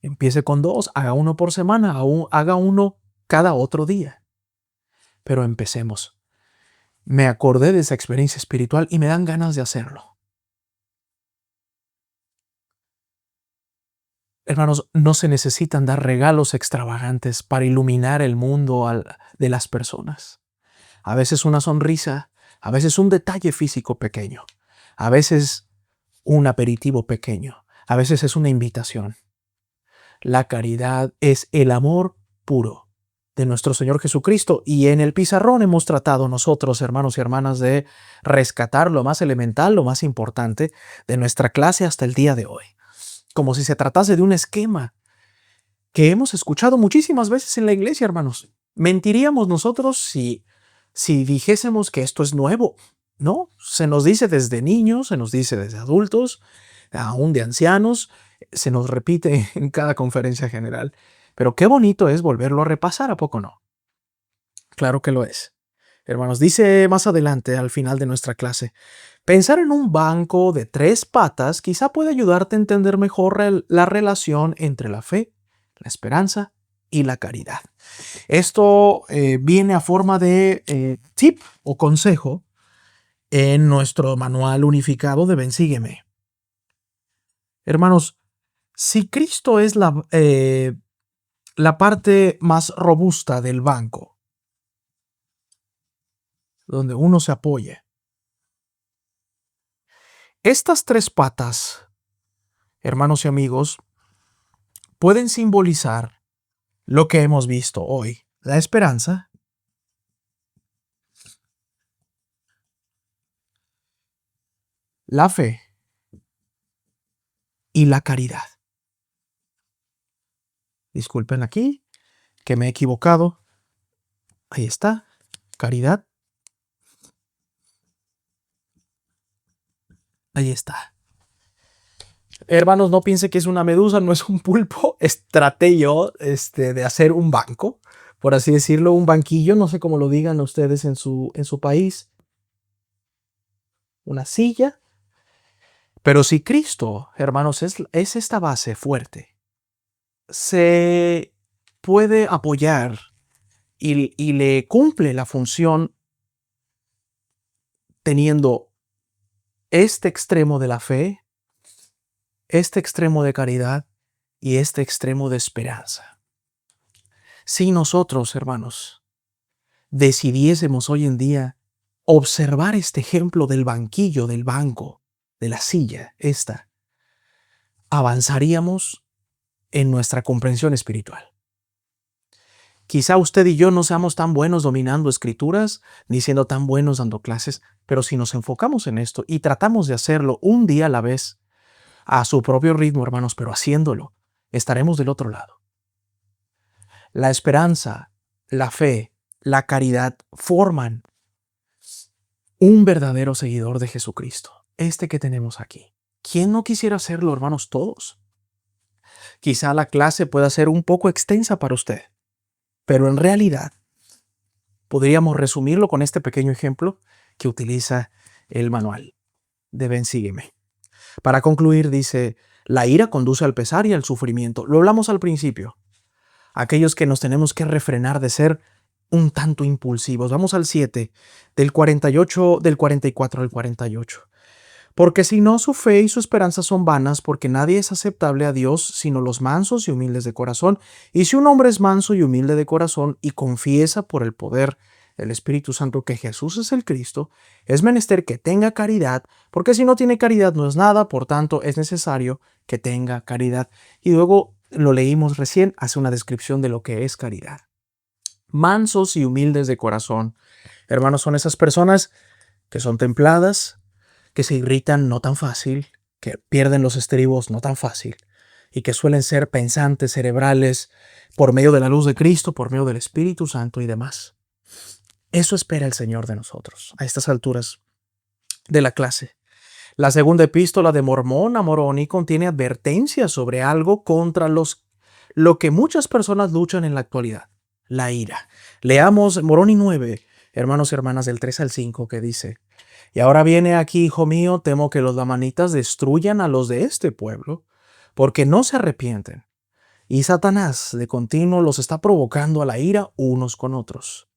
Empiece con dos, haga uno por semana, haga uno cada otro día. Pero empecemos. Me acordé de esa experiencia espiritual y me dan ganas de hacerlo. Hermanos, no se necesitan dar regalos extravagantes para iluminar el mundo de las personas. A veces una sonrisa, a veces un detalle físico pequeño, a veces un aperitivo pequeño, a veces es una invitación. La caridad es el amor puro de nuestro Señor Jesucristo, y en el pizarrón hemos tratado nosotros, hermanos y hermanas, de rescatar lo más elemental, lo más importante de nuestra clase hasta el día de hoy, como si se tratase de un esquema que hemos escuchado muchísimas veces en la iglesia, hermanos. Mentiríamos nosotros si dijésemos que esto es nuevo. No, se nos dice desde niños, se nos dice desde adultos, aún de ancianos, se nos repite en cada conferencia general. Pero qué bonito es volverlo a repasar, ¿a poco no? Claro que lo es. Hermanos, dice más adelante, al final de nuestra clase, pensar en un banco de 3 patas quizá puede ayudarte a entender mejor la relación entre la fe, la esperanza y la caridad. Esto viene a forma de tip o consejo en nuestro manual unificado de Ven, sígueme. Hermanos, si Cristo es la parte más robusta del banco, donde uno se apoya, estas 3 patas, hermanos y amigos, pueden simbolizar lo que hemos visto hoy: la esperanza, la fe y la caridad. Disculpen aquí, que me he equivocado. Ahí está, caridad. Ahí está. Hermanos, no piense que es una medusa, no es un pulpo. Traté yo de hacer un banco, por así decirlo, un banquillo, no sé cómo lo digan ustedes en su país. Una silla. Pero si Cristo, hermanos, es esta base fuerte, se puede apoyar y le cumple la función teniendo este extremo de la fe, este extremo de caridad y este extremo de esperanza. Si nosotros, hermanos, decidiésemos hoy en día observar este ejemplo del banquillo, del banco, de la silla, avanzaríamos en nuestra comprensión espiritual. Quizá usted y yo no seamos tan buenos dominando escrituras, ni siendo tan buenos dando clases, pero si nos enfocamos en esto y tratamos de hacerlo un día a la vez, a su propio ritmo, hermanos, pero haciéndolo, estaremos del otro lado. La esperanza, la fe, la caridad forman un verdadero seguidor de Jesucristo, este que tenemos aquí. ¿Quién no quisiera hacerlo, hermanos, todos? Quizá la clase pueda ser un poco extensa para usted, pero en realidad podríamos resumirlo con este pequeño ejemplo que utiliza el manual de Ven, sígueme. Para concluir, dice, la ira conduce al pesar y al sufrimiento. Lo hablamos al principio. Aquellos que nos tenemos que refrenar de ser un tanto impulsivos. Vamos al 7, del 44 al 48. Porque si no, su fe y su esperanza son vanas, porque nadie es aceptable a Dios sino los mansos y humildes de corazón. Y si un hombre es manso y humilde de corazón y confiesa por el poder del Espíritu Santo que Jesús es el Cristo, es menester que tenga caridad, porque si no tiene caridad no es nada, por tanto es necesario que tenga caridad. Y luego lo leímos recién, hace una descripción de lo que es caridad. Mansos y humildes de corazón. Hermanos, son esas personas que son templadas, que se irritan no tan fácil, que pierden los estribos no tan fácil, y que suelen ser pensantes, cerebrales, por medio de la luz de Cristo, por medio del Espíritu Santo y demás. Eso espera el Señor de nosotros a estas alturas de la clase. La segunda epístola de Mormón a Moroni contiene advertencias sobre algo contra lo que muchas personas luchan en la actualidad: la ira. Leamos Moroni 9, hermanos y hermanas, del 3 al 5, que dice: y ahora viene aquí, hijo mío, temo que los lamanitas destruyan a los de este pueblo, porque no se arrepienten. Y Satanás de continuo los está provocando a la ira unos con otros.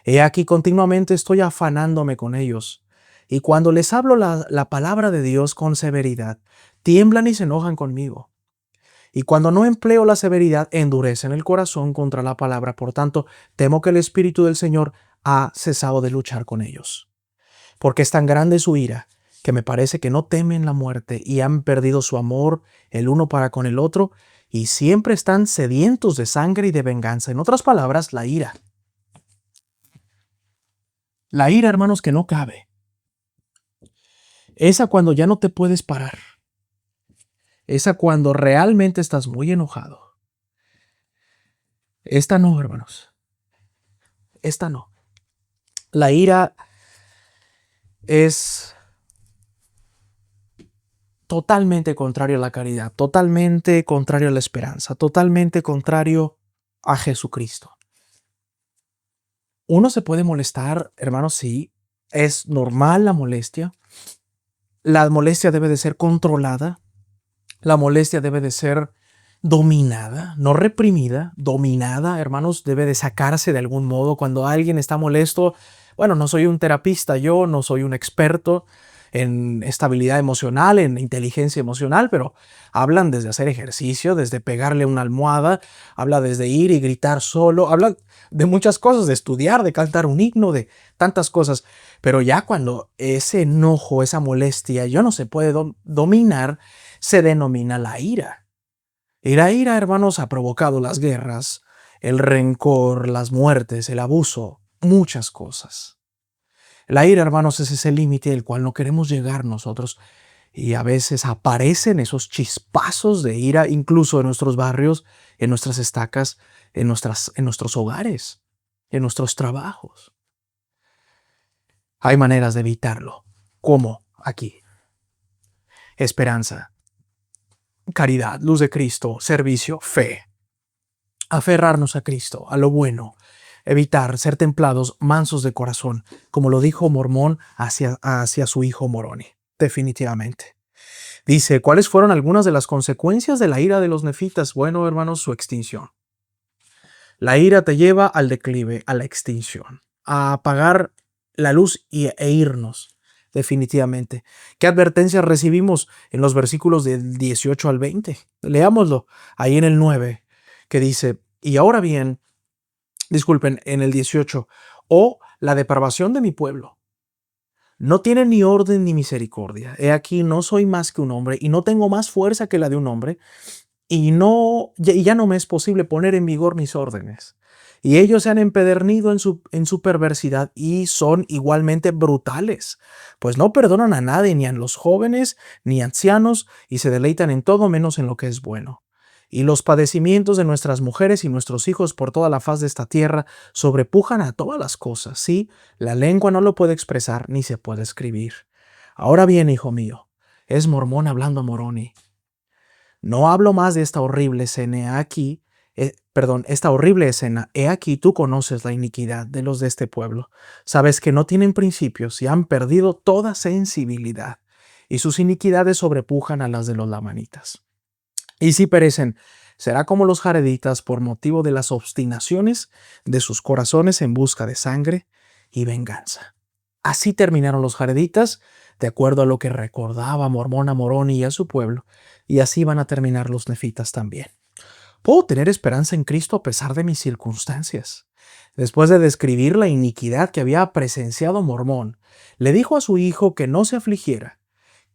He aquí continuamente estoy afanándome con ellos, y cuando les hablo la palabra de Dios con severidad, tiemblan y se enojan conmigo. Y cuando no empleo la severidad, endurecen el corazón contra la palabra. Por tanto, temo que el Espíritu del Señor ha cesado de luchar con ellos. Porque es tan grande su ira, que me parece que no temen la muerte y han perdido su amor el uno para con el otro, y siempre están sedientos de sangre y de venganza. En otras palabras, la ira. La ira, hermanos, que no cabe. Esa cuando ya no te puedes parar. Esa cuando realmente estás muy enojado. Esta no, hermanos. Esta no. La ira es totalmente contrario a la caridad, totalmente contrario a la esperanza, totalmente contrario a Jesucristo. Uno se puede molestar, hermanos, sí, es normal la molestia. La molestia debe de ser controlada, la molestia debe de ser dominada, no reprimida, dominada, hermanos, debe de sacarse de algún modo. Cuando alguien está molesto, bueno, no soy un terapista, yo no soy un experto en estabilidad emocional, en inteligencia emocional, pero hablan desde hacer ejercicio, desde pegarle una almohada, habla desde ir y gritar solo, habla de muchas cosas, de estudiar, de cantar un himno, de tantas cosas. Pero ya cuando ese enojo, esa molestia, ya no se puede dominar, se denomina la ira. Y la ira, hermanos, ha provocado las guerras, el rencor, las muertes, el abuso, muchas cosas. La ira, hermanos, es ese límite al cual no queremos llegar nosotros. Y a veces aparecen esos chispazos de ira, incluso en nuestros barrios, en nuestras estacas, en nuestros hogares, en nuestros trabajos. Hay maneras de evitarlo. ¿Cómo? Aquí. Esperanza, caridad, luz de Cristo, servicio, fe. Aferrarnos a Cristo, a lo bueno. Evitar ser templados, mansos de corazón, como lo dijo Mormón hacia su hijo Moroni. Definitivamente. Dice, ¿cuáles fueron algunas de las consecuencias de la ira de los nefitas? Bueno, hermanos, su extinción. La ira te lleva al declive, a la extinción, a apagar la luz e irnos, definitivamente. ¿Qué advertencias recibimos en los versículos del 18 al 20? Leámoslo ahí en el 9, que dice, y ahora bien, disculpen, en el 18, o la depravación de mi pueblo. No tiene ni orden ni misericordia. He aquí, no soy más que un hombre y no tengo más fuerza que la de un hombre y ya no me es posible poner en vigor mis órdenes. Y ellos se han empedernido en su perversidad y son igualmente brutales, pues no perdonan a nadie, ni a los jóvenes, ni ancianos, y se deleitan en todo menos en lo que es bueno. Y los padecimientos de nuestras mujeres y nuestros hijos por toda la faz de esta tierra sobrepujan a todas las cosas. Sí, la lengua no lo puede expresar ni se puede escribir. Ahora bien, hijo mío, es Mormón hablando a Moroni. No hablo más de esta horrible escena aquí, esta horrible escena. He aquí tú conoces la iniquidad de los de este pueblo. Sabes que no tienen principios y han perdido toda sensibilidad, y sus iniquidades sobrepujan a las de los lamanitas. Y si perecen, será como los jareditas por motivo de las obstinaciones de sus corazones en busca de sangre y venganza. Así terminaron los jareditas, de acuerdo a lo que recordaba Mormón a Moroni y a su pueblo, y así van a terminar los nefitas también. Puedo tener esperanza en Cristo a pesar de mis circunstancias. Después de describir la iniquidad que había presenciado Mormón, le dijo a su hijo que no se afligiera.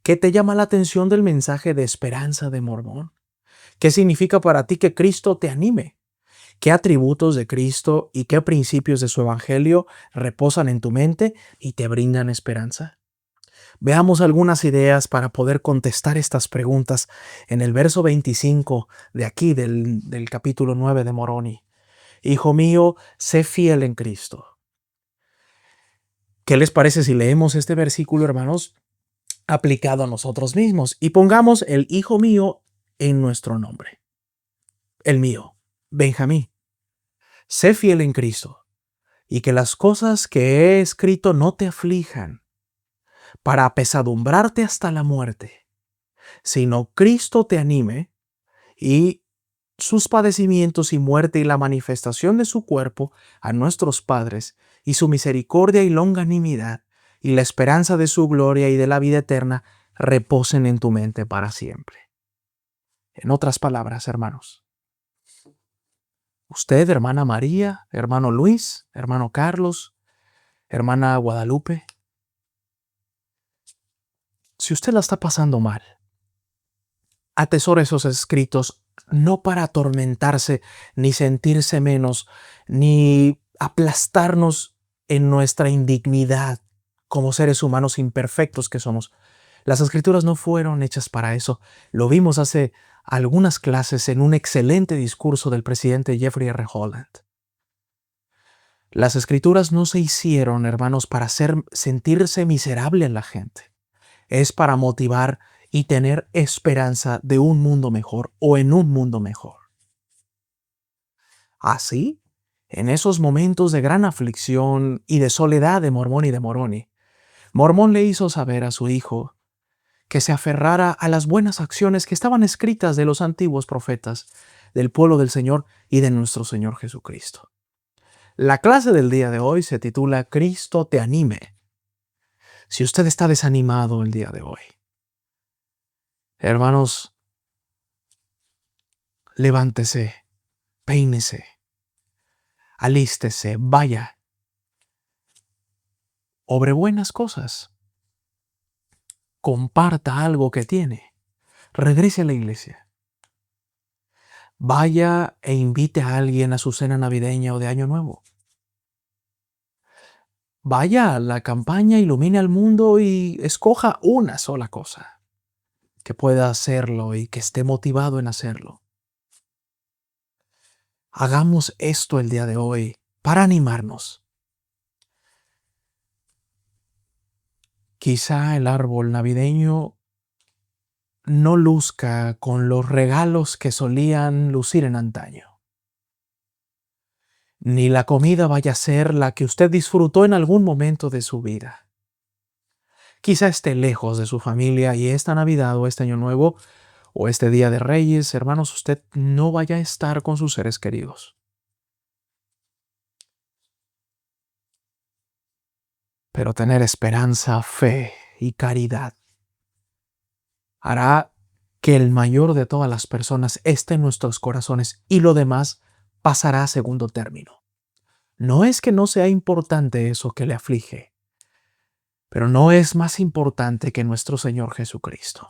¿Qué te llama la atención del mensaje de esperanza de Mormón? ¿Qué significa para ti que Cristo te anime? ¿Qué atributos de Cristo y qué principios de su evangelio reposan en tu mente y te brindan esperanza? Veamos algunas ideas para poder contestar estas preguntas en el verso 25 de aquí del capítulo 9 de Moroni. Hijo mío, sé fiel en Cristo. ¿Qué les parece si leemos este versículo, hermanos, aplicado a nosotros mismos y pongamos el hijo mío en nuestro nombre? El mío, Benjamín. Sé fiel en Cristo y que las cosas que he escrito no te aflijan para apesadumbrarte hasta la muerte, sino Cristo te anime y sus padecimientos y muerte y la manifestación de su cuerpo a nuestros padres y su misericordia y longanimidad y la esperanza de su gloria y de la vida eterna reposen en tu mente para siempre. En otras palabras, hermanos, usted, hermana María, hermano Luis, hermano Carlos, hermana Guadalupe, si usted la está pasando mal, atesore esos escritos no para atormentarse, ni sentirse menos, ni aplastarnos en nuestra indignidad como seres humanos imperfectos que somos. Las escrituras no fueron hechas para eso. Lo vimos hace algunas clases en un excelente discurso del presidente Jeffrey R. Holland. Las escrituras no se hicieron, hermanos, para sentirse miserable en la gente. Es para motivar y tener esperanza de un mundo mejor o en un mundo mejor. Así, en esos momentos de gran aflicción y de soledad de Mormón y de Moroni, Mormón le hizo saber a su hijo que se aferrara a las buenas acciones que estaban escritas de los antiguos profetas, del pueblo del Señor y de nuestro Señor Jesucristo. La clase del día de hoy se titula Cristo te anime. Si usted está desanimado el día de hoy, hermanos, levántese, peínese, alístese, vaya, obre buenas cosas, comparta algo que tiene, regrese a la iglesia, vaya e invite a alguien a su cena navideña o de Año Nuevo. Vaya a la campaña Ilumine al Mundo y escoja una sola cosa que pueda hacerlo y que esté motivado en hacerlo. Hagamos esto el día de hoy para animarnos. Quizá el árbol navideño no luzca con los regalos que solían lucir en antaño. Ni la comida vaya a ser la que usted disfrutó en algún momento de su vida. Quizá esté lejos de su familia y esta Navidad o este Año Nuevo o este Día de Reyes, hermanos, usted no vaya a estar con sus seres queridos. Pero tener esperanza, fe y caridad hará que el mayor de todas las personas esté en nuestros corazones y lo demás pasará a segundo término. No es que no sea importante eso que le aflige, pero no es más importante que nuestro Señor Jesucristo.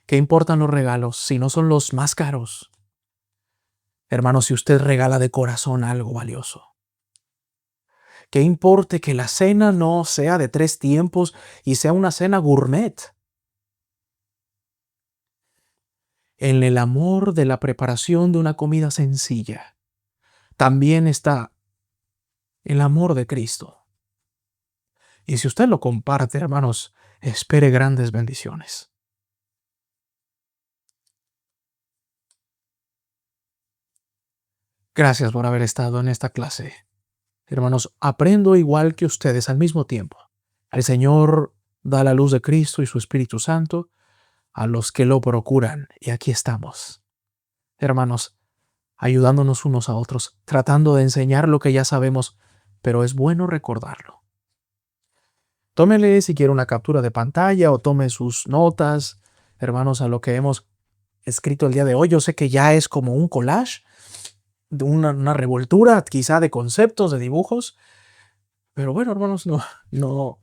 ¿Qué importan los regalos si no son los más caros? Hermano, si usted regala de corazón algo valioso. ¿Qué importe que la cena no sea de 3 tiempos y sea una cena gourmet? En el amor de la preparación de una comida sencilla, también está el amor de Cristo. Y si usted lo comparte, hermanos, espere grandes bendiciones. Gracias por haber estado en esta clase. Hermanos, aprendo igual que ustedes al mismo tiempo. El Señor da la luz de Cristo y su Espíritu Santo a los que lo procuran. Y aquí estamos, hermanos, ayudándonos unos a otros, tratando de enseñar lo que ya sabemos, pero es bueno recordarlo. Tómele si quiere una captura de pantalla o tome sus notas, hermanos, a lo que hemos escrito el día de hoy. Yo sé que ya es como un collage, de una revoltura quizá de conceptos, de dibujos, pero bueno, hermanos, no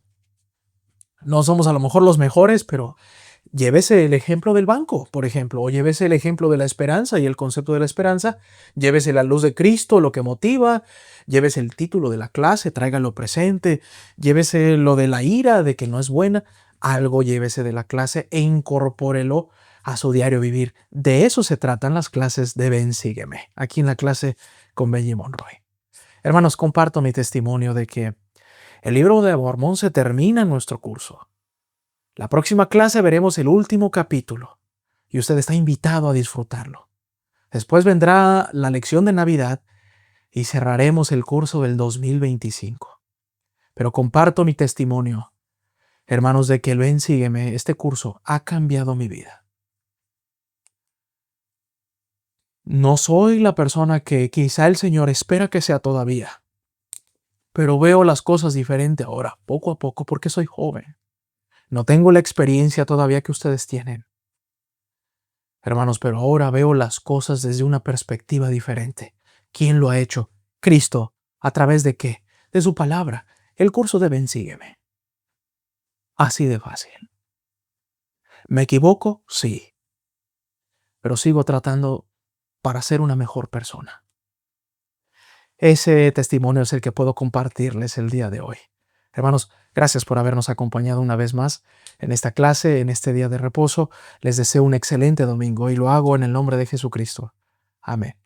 somos a lo mejor los mejores, pero llévese el ejemplo del banco, por ejemplo, o llévese el ejemplo de la esperanza y el concepto de la esperanza, llévese la luz de Cristo, lo que motiva, llévese el título de la clase, tráigalo presente, llévese lo de la ira, de que no es buena, algo llévese de la clase e incorpórelo a su diario vivir. De eso se tratan las clases de Ven, Sígueme, aquí en la clase con Benji Monroy. Hermanos, comparto mi testimonio de que el libro de Mormón se termina en nuestro curso. La próxima clase veremos el último capítulo y usted está invitado a disfrutarlo. Después vendrá la lección de Navidad y cerraremos el curso del 2025. Pero comparto mi testimonio, hermanos, de que el Ven, Sígueme, este curso ha cambiado mi vida. No soy la persona que quizá el Señor espera que sea todavía, pero veo las cosas diferente ahora, poco a poco, porque soy joven. No tengo la experiencia todavía que ustedes tienen. Hermanos, pero ahora veo las cosas desde una perspectiva diferente. ¿Quién lo ha hecho? Cristo. ¿A través de qué? De su palabra. El curso de Ven, sígueme. Así de fácil. ¿Me equivoco? Sí. Pero sigo tratando para ser una mejor persona. Ese testimonio es el que puedo compartirles el día de hoy. Hermanos, gracias por habernos acompañado una vez más en esta clase, en este día de reposo. Les deseo un excelente domingo y lo hago en el nombre de Jesucristo. Amén.